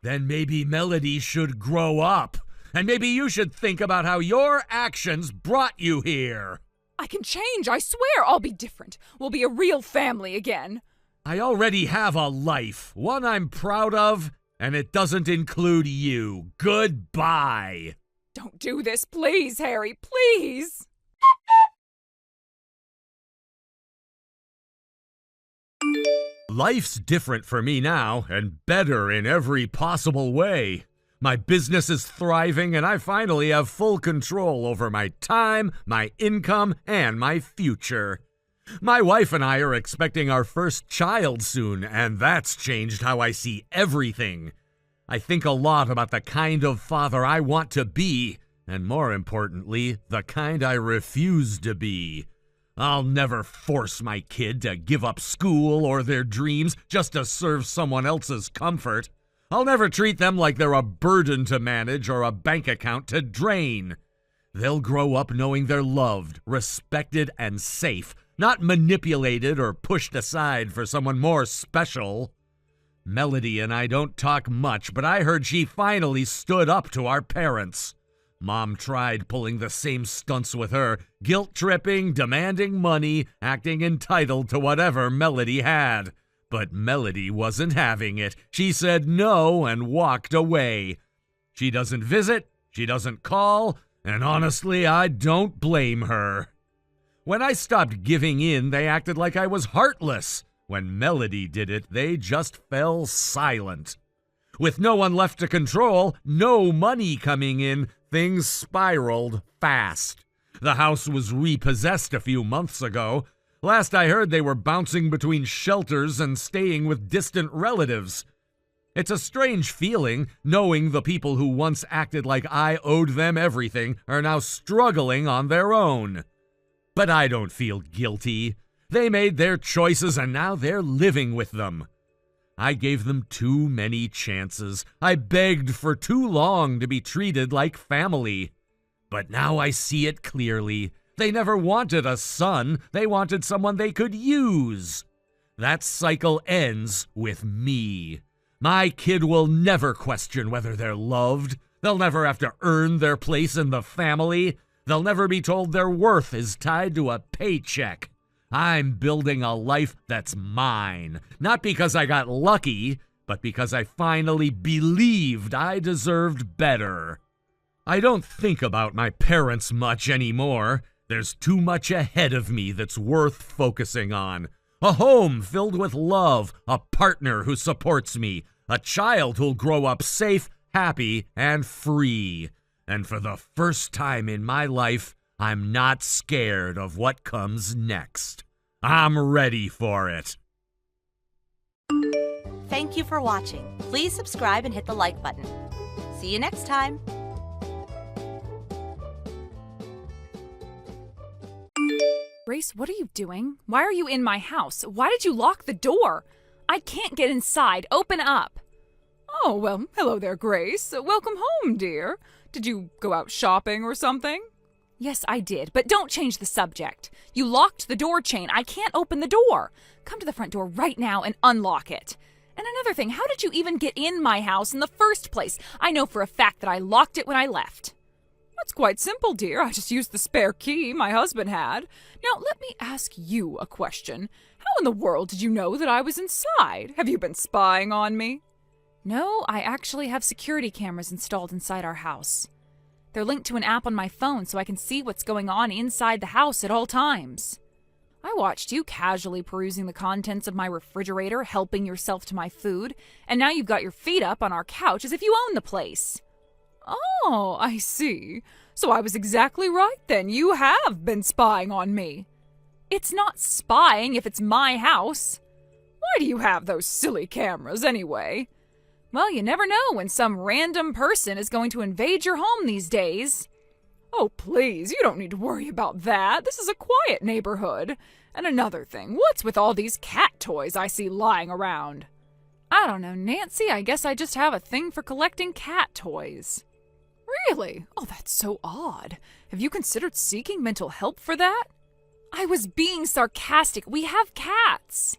Then maybe Melody should grow up. And maybe you should think about how your actions brought you here. I can change, I swear. I'll be different. We'll be a real family again. I already have a life, one I'm proud of, and it doesn't include you. Goodbye. Don't do this, please, Harry, please. Life's different for me now, and better in every possible way. My business is thriving, and I finally have full control over my time, my income, and my future. My wife and I are expecting our first child soon, and that's changed how I see everything. I think a lot about the kind of father I want to be, and more importantly, the kind I refuse to be. I'll never force my kid to give up school or their dreams just to serve someone else's comfort. I'll never treat them like they're a burden to manage or a bank account to drain. They'll grow up knowing they're loved, respected, and safe, not manipulated or pushed aside for someone more special. Melody and I don't talk much, but I heard she finally stood up to our parents. Mom tried pulling the same stunts with her, guilt-tripping, demanding money, acting entitled to whatever Melody had. But Melody wasn't having it. She said no and walked away. She doesn't visit, she doesn't call, and honestly, I don't blame her. When I stopped giving in, they acted like I was heartless. When Melody did it, they just fell silent. With no one left to control, no money coming in, things spiraled fast. The house was repossessed a few months ago. Last I heard, they were bouncing between shelters and staying with distant relatives. It's a strange feeling, knowing the people who once acted like I owed them everything are now struggling on their own. But I don't feel guilty. They made their choices and now they're living with them. I gave them too many chances. I begged for too long to be treated like family. But now I see it clearly. They never wanted a son. They wanted someone they could use. That cycle ends with me. My kid will never question whether they're loved. They'll never have to earn their place in the family. They'll never be told their worth is tied to a paycheck. I'm building a life that's mine, not because I got lucky, but because I finally believed I deserved better. I don't think about my parents much anymore. There's too much ahead of me that's worth focusing on. A home filled with love, a partner who supports me, a child who'll grow up safe, happy, and free. And for the first time in my life, I'm not scared of what comes next. I'm ready for it. Thank you for watching. Please subscribe and hit the like button. See you next time. Grace, what are you doing? Why are you in my house? Why did you lock the door? I can't get inside. Open up. Oh, well, hello there, Grace. Welcome home, dear. Did you go out shopping or something? Yes, I did, but don't change the subject. You locked the door chain. I can't open the door. Come to the front door right now and unlock it. And another thing, how did you even get in my house in the first place? I know for a fact that I locked it when I left. That's quite simple, dear. I just used the spare key my husband had. Now, let me ask you a question. How in the world did you know that I was inside? Have you been spying on me? No, I actually have security cameras installed inside our house. They're linked to an app on my phone so I can see what's going on inside the house at all times. I watched you casually perusing the contents of my refrigerator, helping yourself to my food, and now you've got your feet up on our couch as if you own the place. Oh, I see. So I was exactly right then. You have been spying on me. It's not spying if it's my house. Why do you have those silly cameras anyway? Well, you never know when some random person is going to invade your home these days. Oh, please, you don't need to worry about that. This is a quiet neighborhood. And another thing, what's with all these cat toys I see lying around? I don't know, Nancy. I guess I just have a thing for collecting cat toys. Really? Oh, that's so odd. Have you considered seeking mental help for that? I was being sarcastic. We have cats.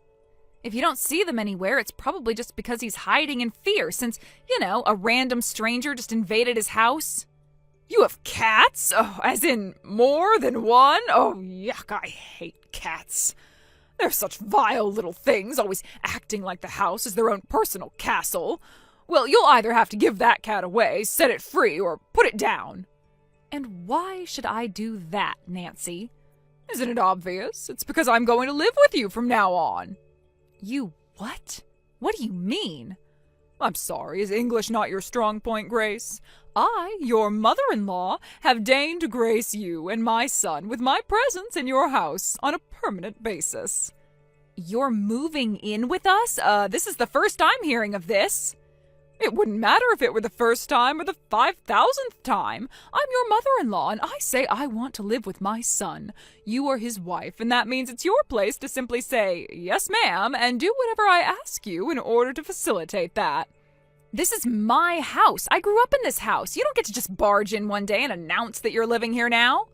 If you don't see them anywhere, it's probably just because he's hiding in fear since, a random stranger just invaded his house. You have cats? Oh, as in more than one? Oh, yuck, I hate cats. They're such vile little things, always acting like the house is their own personal castle. Well, you'll either have to give that cat away, set it free, or put it down. And why should I do that, Nancy? Isn't it obvious? It's because I'm going to live with you from now on. You what? What do you mean? I'm sorry, is English not your strong point, Grace? I, your mother-in-law, have deigned to grace you and my son with my presence in your house on a permanent basis. You're moving in with us? This is the first I'm hearing of this. It wouldn't matter if it were the first time or the 5,000th time. I'm your mother-in-law, and I say I want to live with my son. You are his wife, and that means it's your place to simply say, yes, ma'am, and do whatever I ask you in order to facilitate that. This is my house. I grew up in this house. You don't get to just barge in one day and announce that you're living here now.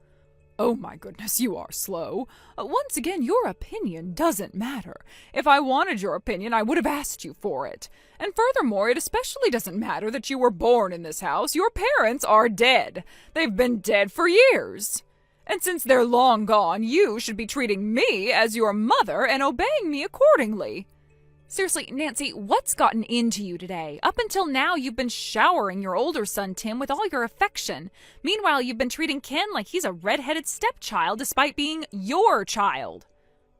Oh my goodness, you are slow. Once again, your opinion doesn't matter. If I wanted your opinion, I would have asked you for it. And furthermore, it especially doesn't matter that you were born in this house. Your parents are dead. They've been dead for years. And since they're long gone, you should be treating me as your mother and obeying me accordingly. Seriously, Nancy, what's gotten into you today? Up until now, you've been showering your older son, Tim, with all your affection. Meanwhile, you've been treating Ken like he's a red-headed stepchild despite being your child.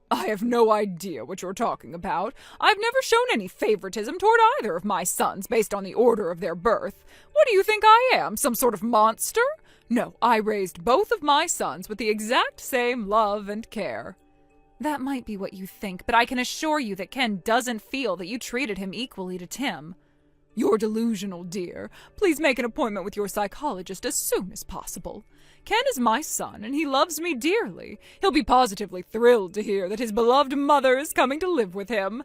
I have no idea what you're talking about. I've never shown any favoritism toward either of my sons based on the order of their birth. What do you think I am, some sort of monster? No, I raised both of my sons with the exact same love and care. That might be what you think, but I can assure you that Ken doesn't feel that you treated him equally to Tim. You're delusional, dear. Please make an appointment with your psychologist as soon as possible. Ken is my son, and he loves me dearly. He'll be positively thrilled to hear that his beloved mother is coming to live with him.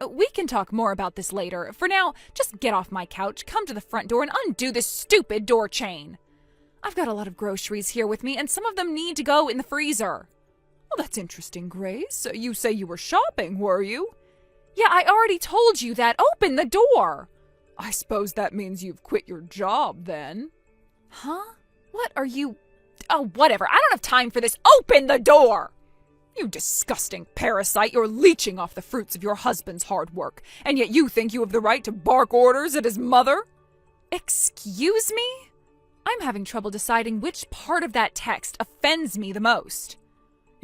We can talk more about this later. For now, just get off my couch, come to the front door, and undo this stupid door chain. I've got a lot of groceries here with me, and some of them need to go in the freezer. Well, that's interesting, Grace. You say you were shopping, were you? Yeah, I already told you that. Open the door. I suppose that means you've quit your job, then. Huh? What are you... Oh, whatever. I don't have time for this. Open the door! You disgusting parasite. You're leeching off the fruits of your husband's hard work, and yet you think you have the right to bark orders at his mother? Excuse me? I'm having trouble deciding which part of that text offends me the most.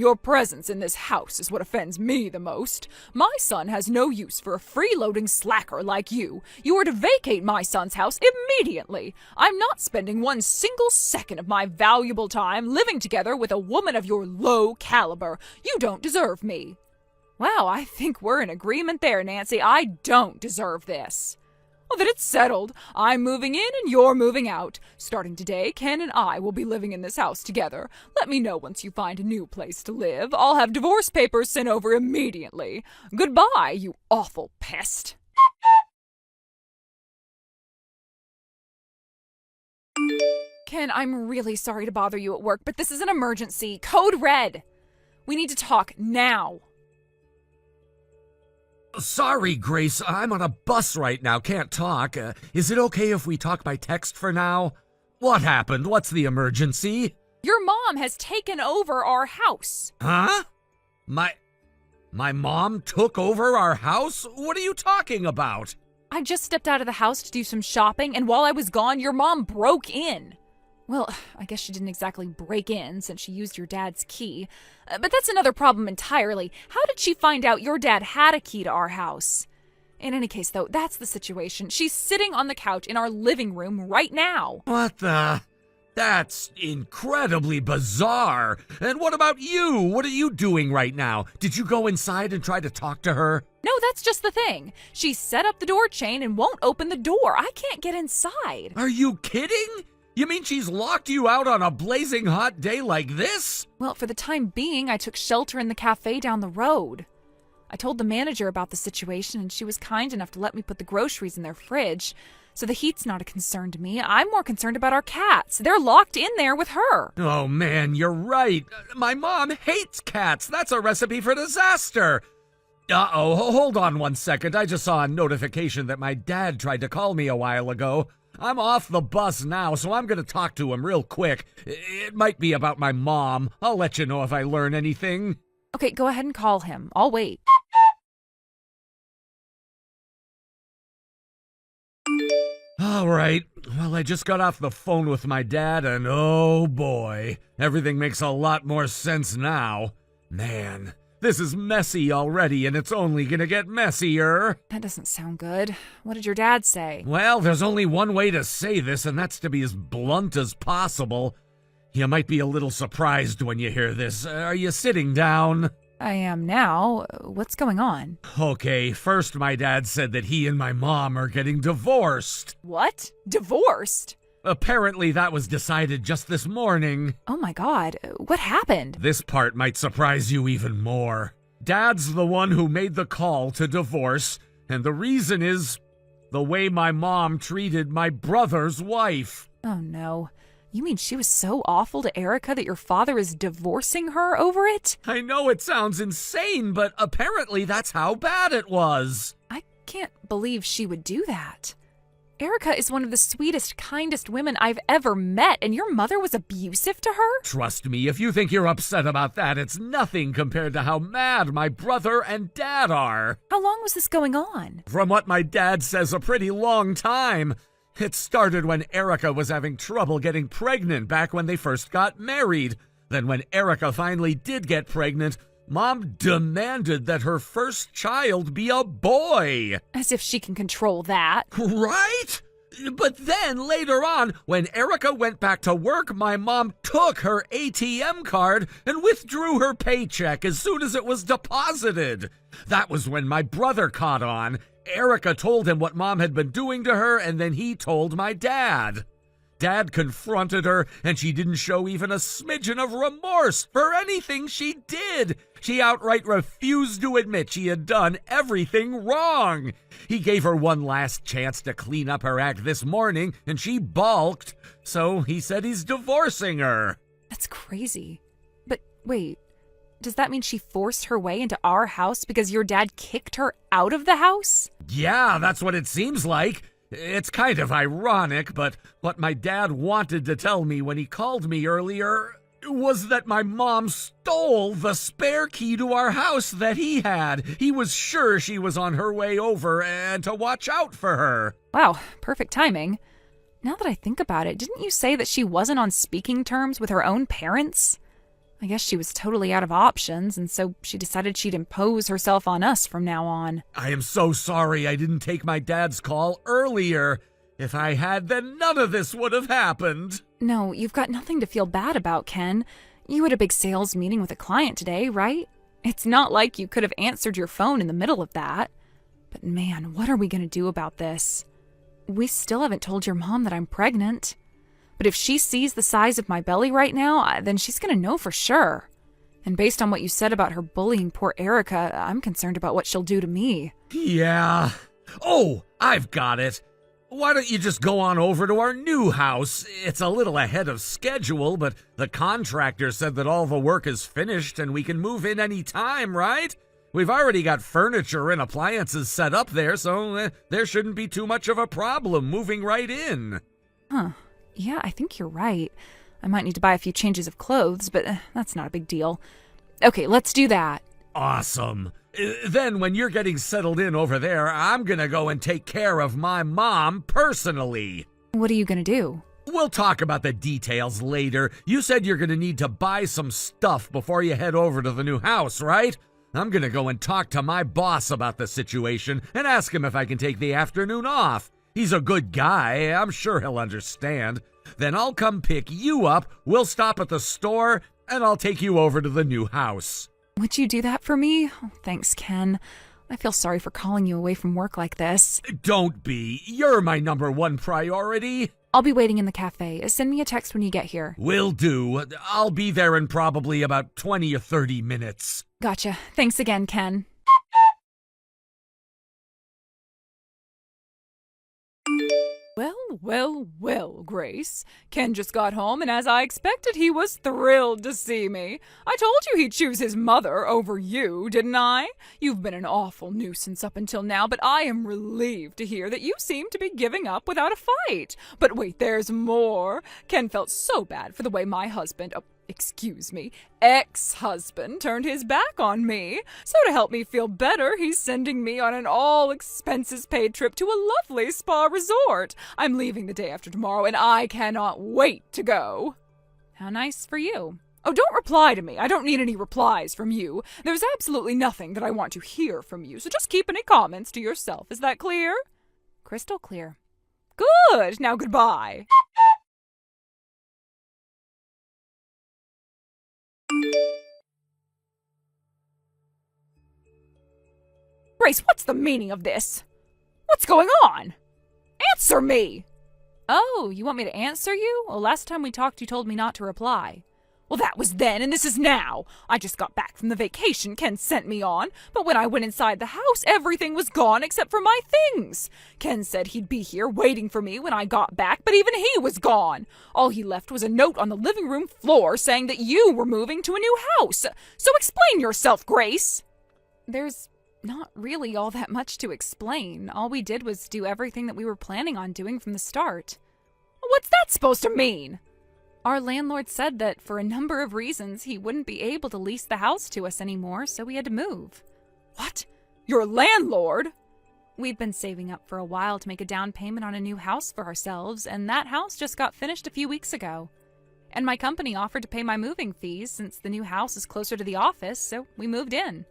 Your presence in this house is what offends me the most. My son has no use for a freeloading slacker like you. You are to vacate my son's house immediately. I'm not spending one single second of my valuable time living together with a woman of your low caliber. You don't deserve me. Wow, I think we're in agreement there, Nancy. I don't deserve this. Well, then it's settled. I'm moving in and you're moving out. Starting today, Ken and I will be living in this house together. Let me know once you find a new place to live. I'll have divorce papers sent over immediately. Goodbye, you awful pest. Ken, I'm really sorry to bother you at work, but this is an emergency. Code red. We need to talk now. Sorry, Grace, I'm on a bus right now, can't talk. Is it okay if we talk by text for now? What happened? What's the emergency? Your mom has taken over our house. Huh? My mom took over our house? What are you talking about? I just stepped out of the house to do some shopping, and while I was gone, your mom broke in. Well, I guess she didn't exactly break in since she used your dad's key. But that's another problem entirely. How did she find out your dad had a key to our house? In any case, though, that's the situation. She's sitting on the couch in our living room right now. What the? That's incredibly bizarre. And what about you? What are you doing right now? Did you go inside and try to talk to her? No, that's just the thing. She set up the door chain and won't open the door. I can't get inside. Are you kidding? You mean she's locked you out on a blazing hot day like this? Well, for the time being, I took shelter in the cafe down the road. I told the manager about the situation, and she was kind enough to let me put the groceries in their fridge. So the heat's not a concern to me. I'm more concerned about our cats. They're locked in there with her. Oh man, you're right. My mom hates cats. That's a recipe for disaster. Uh-oh, hold on one second. I just saw a notification that my dad tried to call me a while ago. I'm off the bus now, so I'm going to talk to him real quick. It might be about my mom. I'll let you know if I learn anything. Okay, go ahead and call him. I'll wait. All right. Well, I just got off the phone with my dad, and oh boy, everything makes a lot more sense now. Man, this is messy already, and it's only gonna get messier. That doesn't sound good. What did your dad say? Well, there's only one way to say this, and that's to be as blunt as possible. You might be a little surprised when you hear this. Are you sitting down? I am now. What's going on? Okay, first my dad said that he and my mom are getting divorced. What? Divorced? Apparently that was decided just this morning. Oh my God. What happened? This part might surprise you even more. Dad's the one who made the call to divorce, and the reason is the way my mom treated my brother's wife. Oh no. You mean she was so awful to Erica that your father is divorcing her over it? I know it sounds insane, but apparently that's how bad it was. I can't believe she would do that. Erica is one of the sweetest, kindest women I've ever met, and your mother was abusive to her? Trust me, if you think you're upset about that, it's nothing compared to how mad my brother and dad are. How long was this going on? From what my dad says, a pretty long time. It started when Erica was having trouble getting pregnant back when they first got married. Then when Erica finally did get pregnant, Mom demanded that her first child be a boy. As if she can control that. Right? But then later on, when Erica went back to work, my mom took her ATM card and withdrew her paycheck as soon as it was deposited. That was when my brother caught on. Erica told him what Mom had been doing to her, and then he told my dad. Dad confronted her, and she didn't show even a smidgen of remorse for anything she did. She outright refused to admit she had done everything wrong. He gave her one last chance to clean up her act this morning, and she balked, so he said he's divorcing her. That's crazy. But wait, does that mean she forced her way into our house because your dad kicked her out of the house? Yeah, that's what it seems like. It's kind of ironic, but what my dad wanted to tell me when he called me earlier was that my mom stole the spare key to our house that he had. He was sure she was on her way over and to watch out for her. Wow, perfect timing. Now that I think about it, didn't you say that she wasn't on speaking terms with her own parents? I guess she was totally out of options, and so she decided she'd impose herself on us from now on. I am so sorry I didn't take my dad's call earlier. If I had, then none of this would have happened. No, you've got nothing to feel bad about, Ken. You had a big sales meeting with a client today, right? It's not like you could have answered your phone in the middle of that. But man, what are we going to do about this? We still haven't told your mom that I'm pregnant. But if she sees the size of my belly right now, then she's going to know for sure. And based on what you said about her bullying poor Erica, I'm concerned about what she'll do to me. Yeah. Oh, I've got it. Why don't you just go on over to our new house? It's a little ahead of schedule, but the contractor said that all the work is finished and we can move in any time, right? We've already got furniture and appliances set up there, so there shouldn't be too much of a problem moving right in. Huh. Yeah, I think you're right. I might need to buy a few changes of clothes, but that's not a big deal. Okay, let's do that. Awesome. Then when you're getting settled in over there, I'm gonna go and take care of my mom personally. What are you gonna do? We'll talk about the details later. You said you're gonna need to buy some stuff before you head over to the new house, right? I'm gonna go and talk to my boss about the situation and ask him if I can take the afternoon off. He's a good guy. I'm sure he'll understand. Then I'll come pick you up, we'll stop at the store, and I'll take you over to the new house. Would you do that for me? Oh, thanks, Ken. I feel sorry for calling you away from work like this. Don't be. You're my #1 priority. I'll be waiting in the cafe. Send me a text when you get here. Will do. I'll be there in probably about 20 or 30 minutes. Gotcha. Thanks again, Ken. Well, Grace. Ken just got home, and as I expected, he was thrilled to see me. I told you he'd choose his mother over you, didn't I? You've been an awful nuisance up until now, but I am relieved to hear that you seem to be giving up without a fight. But wait, there's more. Ken felt so bad for the way my husband... ex-husband turned his back on me. So to help me feel better, he's sending me on an all-expenses-paid trip to a lovely spa resort. I'm leaving the day after tomorrow, and I cannot wait to go. How nice for you. Oh, don't reply to me. I don't need any replies from you. There's absolutely nothing that I want to hear from you, so just keep any comments to yourself. Is that clear? Crystal clear. Good. Now goodbye. Grace, what's the meaning of this? What's going on? Answer me! Oh, you want me to answer you? Well, last time we talked, you told me not to reply. Well, that was then, and this is now. I just got back from the vacation Ken sent me on, but when I went inside the house, everything was gone except for my things. Ken said he'd be here waiting for me when I got back, but even he was gone. All he left was a note on the living room floor saying that you were moving to a new house. So explain yourself, Grace. There's not really all that much to explain. All we did was do everything that we were planning on doing from the start. What's that supposed to mean? Our landlord said that for a number of reasons he wouldn't be able to lease the house to us anymore, so we had to move. What? Your landlord? We'd been saving up for a while to make a down payment on a new house for ourselves, and that house just got finished a few weeks ago. And my company offered to pay my moving fees since the new house is closer to the office, so we moved in.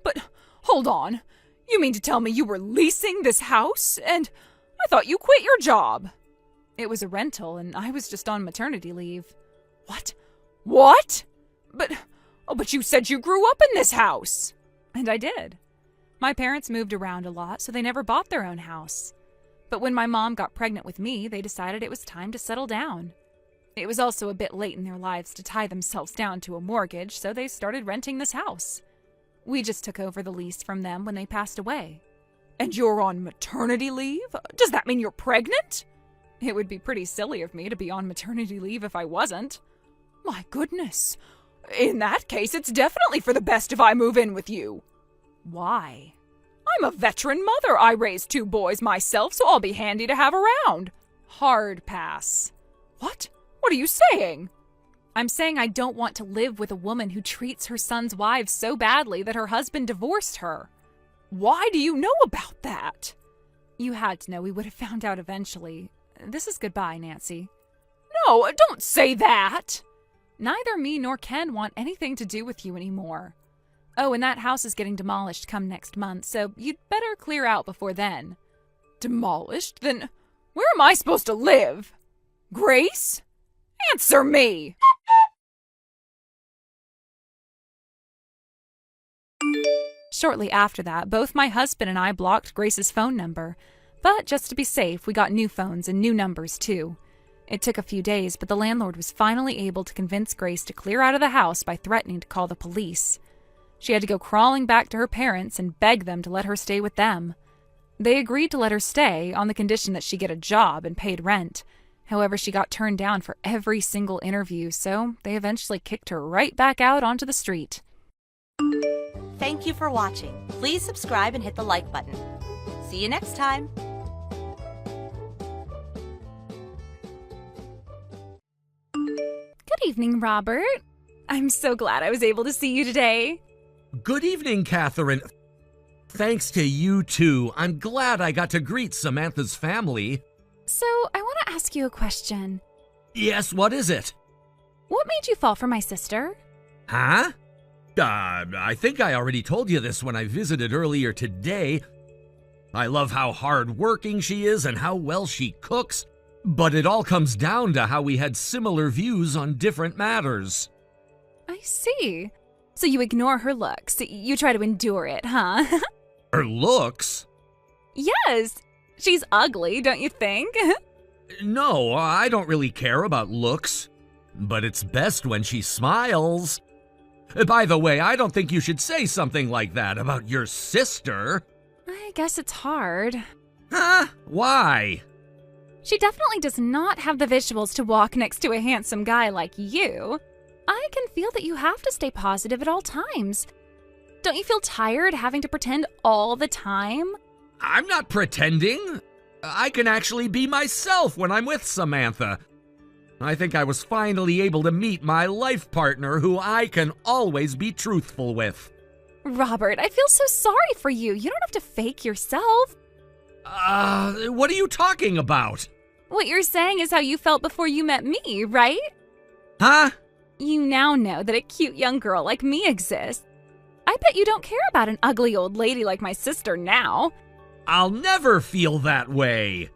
But hold on. You mean to tell me you were leasing this house? And I thought you quit your job. It was a rental, and I was just on maternity leave. What? What? But you said you grew up in this house. And I did. My parents moved around a lot, so they never bought their own house. But when my mom got pregnant with me, they decided it was time to settle down. It was also a bit late in their lives to tie themselves down to a mortgage, so they started renting this house. We just took over the lease from them when they passed away. And you're on maternity leave? Does that mean you're pregnant? It would be pretty silly of me to be on maternity leave if I wasn't. My goodness. In that case, it's definitely for the best if I move in with you. Why? I'm a veteran mother. I raised 2 boys myself, so I'll be handy to have around. Hard pass. What? What are you saying? I'm saying I don't want to live with a woman who treats her son's wives so badly that her husband divorced her. Why do you know about that? You had to know. We would have found out eventually. This is goodbye, Nancy. No, don't say that! Neither me nor Ken want anything to do with you anymore. Oh, and that house is getting demolished come next month, so you'd better clear out before then. Demolished? Then where am I supposed to live? Grace? Answer me! Shortly after that, both my husband and I blocked Grace's phone number. But just to be safe, we got new phones and new numbers, too. It took a few days, but the landlord was finally able to convince Grace to clear out of the house by threatening to call the police. She had to go crawling back to her parents and beg them to let her stay with them. They agreed to let her stay on the condition that she get a job and paid rent. However, she got turned down for every single interview, so they eventually kicked her right back out onto the street. Thank you for watching. Please subscribe and hit the like button. See you next time. Good evening, Robert. I'm so glad I was able to see you today. Good evening, Catherine. Thanks to you too. I'm glad I got to greet Samantha's family. So, I want to ask you a question. Yes, what is it? What made you fall for my sister? Huh? I think I already told you this when I visited earlier today. I love how hard-working she is and how well she cooks, but it all comes down to how we had similar views on different matters. I see. So you ignore her looks. You try to endure it, huh? Her looks? Yes. She's ugly, don't you think? No, I don't really care about looks. But it's best when she smiles. By the way, I don't think you should say something like that about your sister. I guess it's hard. Huh? Why? She definitely does not have the visuals to walk next to a handsome guy like you. I can feel that you have to stay positive at all times. Don't you feel tired having to pretend all the time? I'm not pretending. I can actually be myself when I'm with Samantha. I think I was finally able to meet my life partner who I can always be truthful with. Robert, I feel so sorry for you. You don't have to fake yourself. What are you talking about? What you're saying is how you felt before you met me, right? Huh? You now know that a cute young girl like me exists. I bet you don't care about an ugly old lady like my sister now. I'll never feel that way.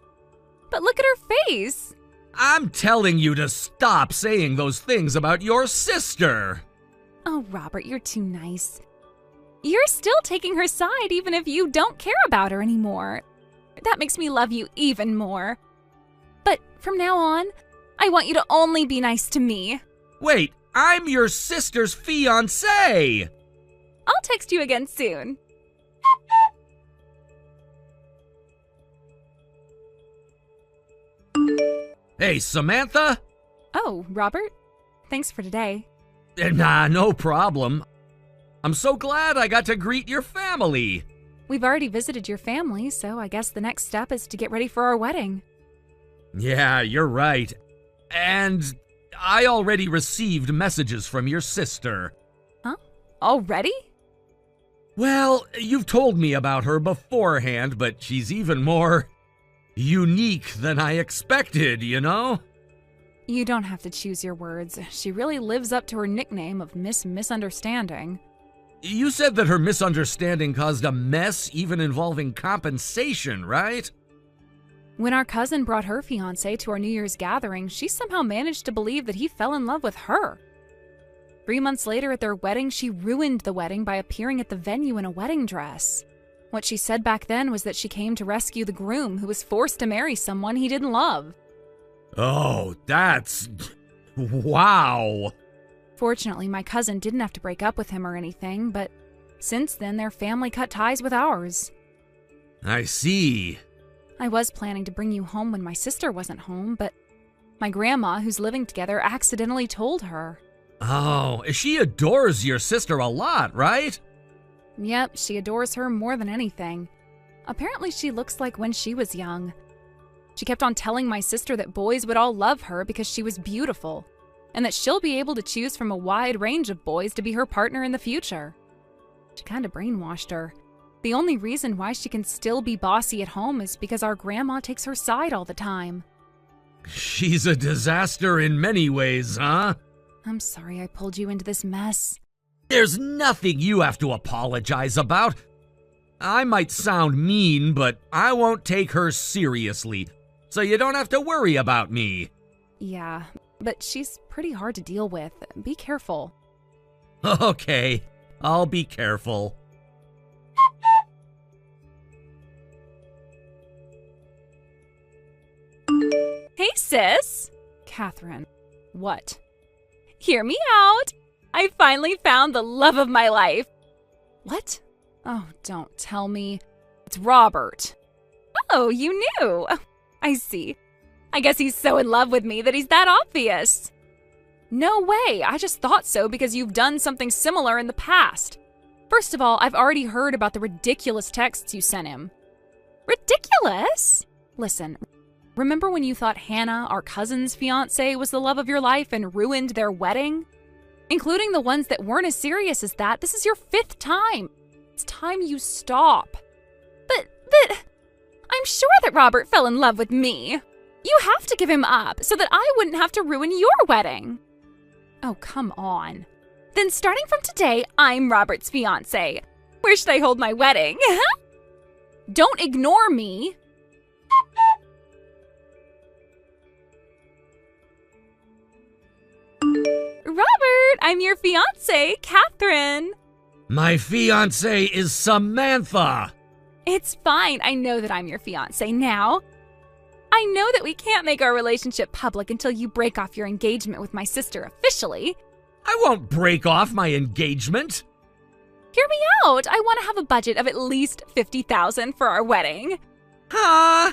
But look at her face. I'm telling you to stop saying those things about your sister. Oh, Robert, you're too nice. You're still taking her side even if you don't care about her anymore. That makes me love you even more. But from now on, I want you to only be nice to me. Wait, I'm your sister's fiancé. I'll text you again soon. Hey, Samantha? Oh, Robert, thanks for today. Nah, no problem. I'm so glad I got to greet your family. We've already visited your family, so I guess the next step is to get ready for our wedding. Yeah, you're right. And I already received messages from your sister. Huh? Already? Well, you've told me about her beforehand, but she's even more unique than I expected, you know? You don't have to choose your words. She really lives up to her nickname of Miss Misunderstanding. You said that her misunderstanding caused a mess, even involving compensation, right? When our cousin brought her fiancé to our New Year's gathering, she somehow managed to believe that he fell in love with her. 3 months later at their wedding, she ruined the wedding by appearing at the venue in a wedding dress. What she said back then was that she came to rescue the groom who was forced to marry someone he didn't love. Oh, that's... wow. Fortunately, my cousin didn't have to break up with him or anything, but since then their family cut ties with ours. I see. I was planning to bring you home when my sister wasn't home, but my grandma, who's living together, accidentally told her. Oh, she adores your sister a lot, right? Yep, she adores her more than anything. Apparently she looks like when she was young. She kept on telling my sister that boys would all love her because she was beautiful, and that she'll be able to choose from a wide range of boys to be her partner in the future. She kind of brainwashed her. The only reason why she can still be bossy at home is because our grandma takes her side all the time. She's a disaster in many ways, huh? I'm sorry I pulled you into this mess. There's nothing you have to apologize about. I might sound mean, but I won't take her seriously, so you don't have to worry about me. Yeah, but she's pretty hard to deal with. Be careful. Okay, I'll be careful. Hey, sis! Catherine. What? Hear me out! I finally found the love of my life. What? Oh, don't tell me. It's Robert. Oh, you knew. I see. I guess he's so in love with me that he's that obvious. No way, I just thought so because you've done something similar in the past. First of all, I've already heard about the ridiculous texts you sent him. Ridiculous? Listen, remember when you thought Hannah, our cousin's fiancé, was the love of your life and ruined their wedding? Including the ones that weren't as serious as that, this is your 5th time. It's time you stop. But, I'm sure that Robert fell in love with me. You have to give him up so that I wouldn't have to ruin your wedding. Oh, come on. Then starting from today, I'm Robert's fiancé. Where should I hold my wedding? Don't ignore me. Robert, I'm your fiancée, Catherine. My fiancée is Samantha. It's fine. I know that I'm your fiancé now. I know that we can't make our relationship public until you break off your engagement with my sister officially. I won't break off my engagement. Hear me out. I want to have a budget of at least $50,000 for our wedding. Huh? Oh,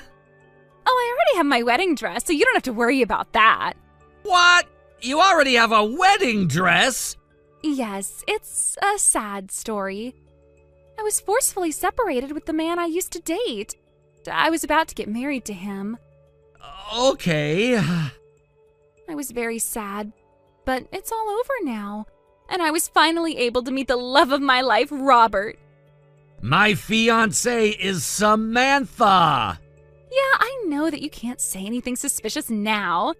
I already have my wedding dress, so you don't have to worry about that. What? You already have a wedding dress? Yes, it's a sad story. I was forcefully separated with the man I used to date. I was about to get married to him. Okay. I was very sad, but it's all over now. And I was finally able to meet the love of my life, Robert. My fiancée is Samantha. Yeah, I know that you can't say anything suspicious now.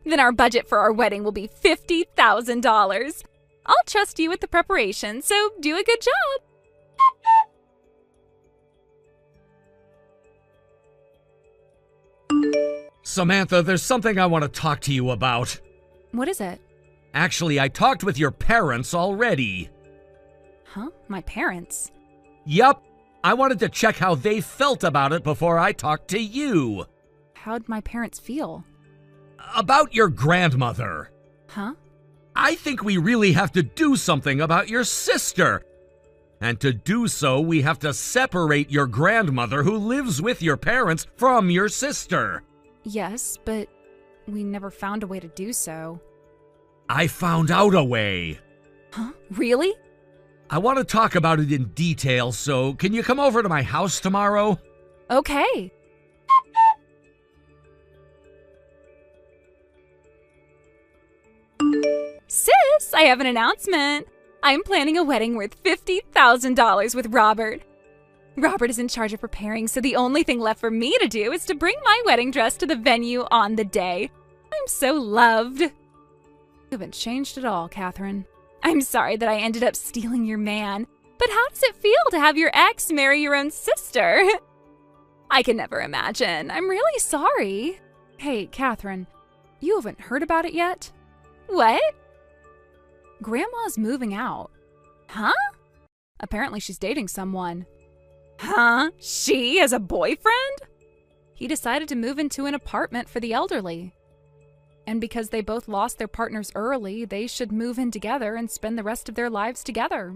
Then our budget for our wedding will be $50,000. I'll trust you with the preparation, so do a good job. Samantha, there's something I want to talk to you about. What is it? Actually, I talked with your parents already. Huh? My parents? Yup. I wanted to check how they felt about it before I talked to you. How'd my parents feel? About your grandmother. Huh? I think we really have to do something about your sister. And to do so, we have to separate your grandmother who lives with your parents from your sister. Yes, but we never found a way to do so. I found out a way. Huh? Really? I want to talk about it in detail, so can you come over to my house tomorrow? Okay. Sis, I have an announcement. I'm planning a wedding worth $50,000 with Robert. Robert is in charge of preparing, so the only thing left for me to do is to bring my wedding dress to the venue on the day. I'm so loved. You haven't changed at all, Catherine. I'm sorry that I ended up stealing your man, but how does it feel to have your ex marry your own sister? I can never imagine. I'm really sorry. Hey, Catherine, you haven't heard about it yet? What? Grandma's moving out. Huh? Apparently she's dating someone. Huh? She has a boyfriend? He decided to move into an apartment for the elderly. And because they both lost their partners early, they should move in together and spend the rest of their lives together.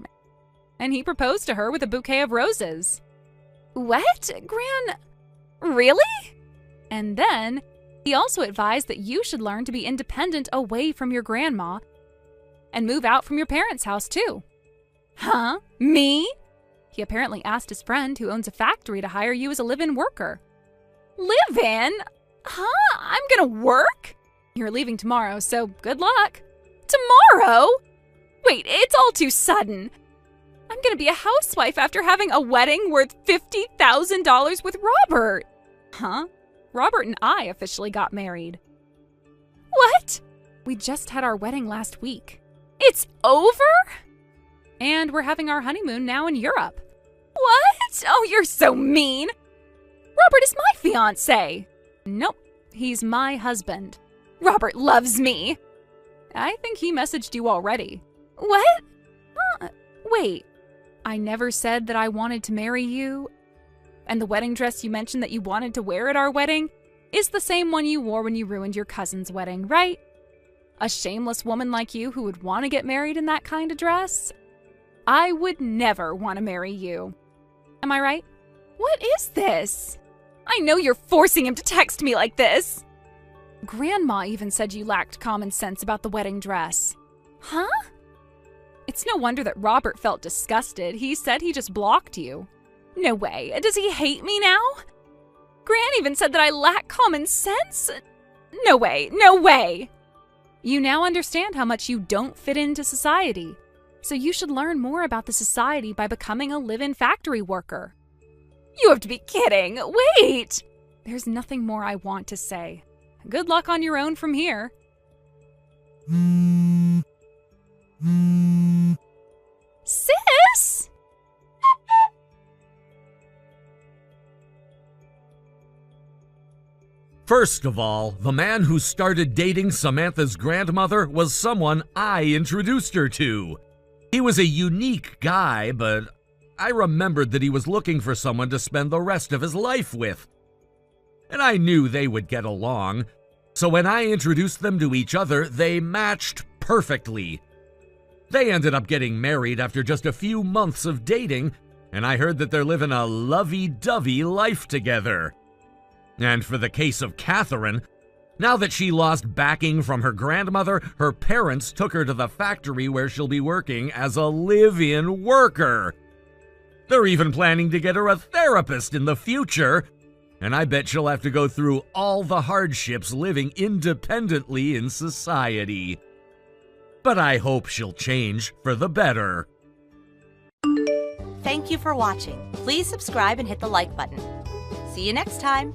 And he proposed to her with a bouquet of roses. What? Really? And then, he also advised that you should learn to be independent away from your grandma and move out from your parents' house too. Huh? Me? He apparently asked his friend who owns a factory to hire you as a live-in worker. Live-in? Huh? I'm gonna work? You're leaving tomorrow, so good luck. Tomorrow? Wait, it's all too sudden. I'm gonna be a housewife after having a wedding worth $50,000 with Robert. Huh? Robert and I officially got married. What? We just had our wedding last week. It's over? And we're having our honeymoon now in Europe. What? Oh, you're so mean. Robert is my fiancé. Nope, he's my husband. Robert loves me. I think he messaged you already. What? Wait, I never said that I wanted to marry you. And the wedding dress you mentioned that you wanted to wear at our wedding is the same one you wore when you ruined your cousin's wedding, right? A shameless woman like you who would want to get married in that kind of dress? I would never want to marry you. Am I right? What is this? I know you're forcing him to text me like this. Grandma even said you lacked common sense about the wedding dress. Huh? It's no wonder that Robert felt disgusted. He said he just blocked you. No way. Does he hate me now? Gran even said that I lack common sense? No way. No way. You now understand how much you don't fit into society. So you should learn more about the society by becoming a live-in factory worker. You have to be kidding. Wait! There's nothing more I want to say. Good luck on your own from here. Sis! First of all, the man who started dating Samantha's grandmother was someone I introduced her to. He was a unique guy, but I remembered that he was looking for someone to spend the rest of his life with. And I knew they would get along, so when I introduced them to each other, they matched perfectly. They ended up getting married after just a few months of dating, and I heard that they're living a lovey-dovey life together. And for the case of Catherine, now that she lost backing from her grandmother, her parents took her to the factory where she'll be working as a live-in worker. They're even planning to get her a therapist in the future, and I bet she'll have to go through all the hardships living independently in society. But I hope she'll change for the better. Thank you for watching. Please subscribe and hit the like button. See you next time.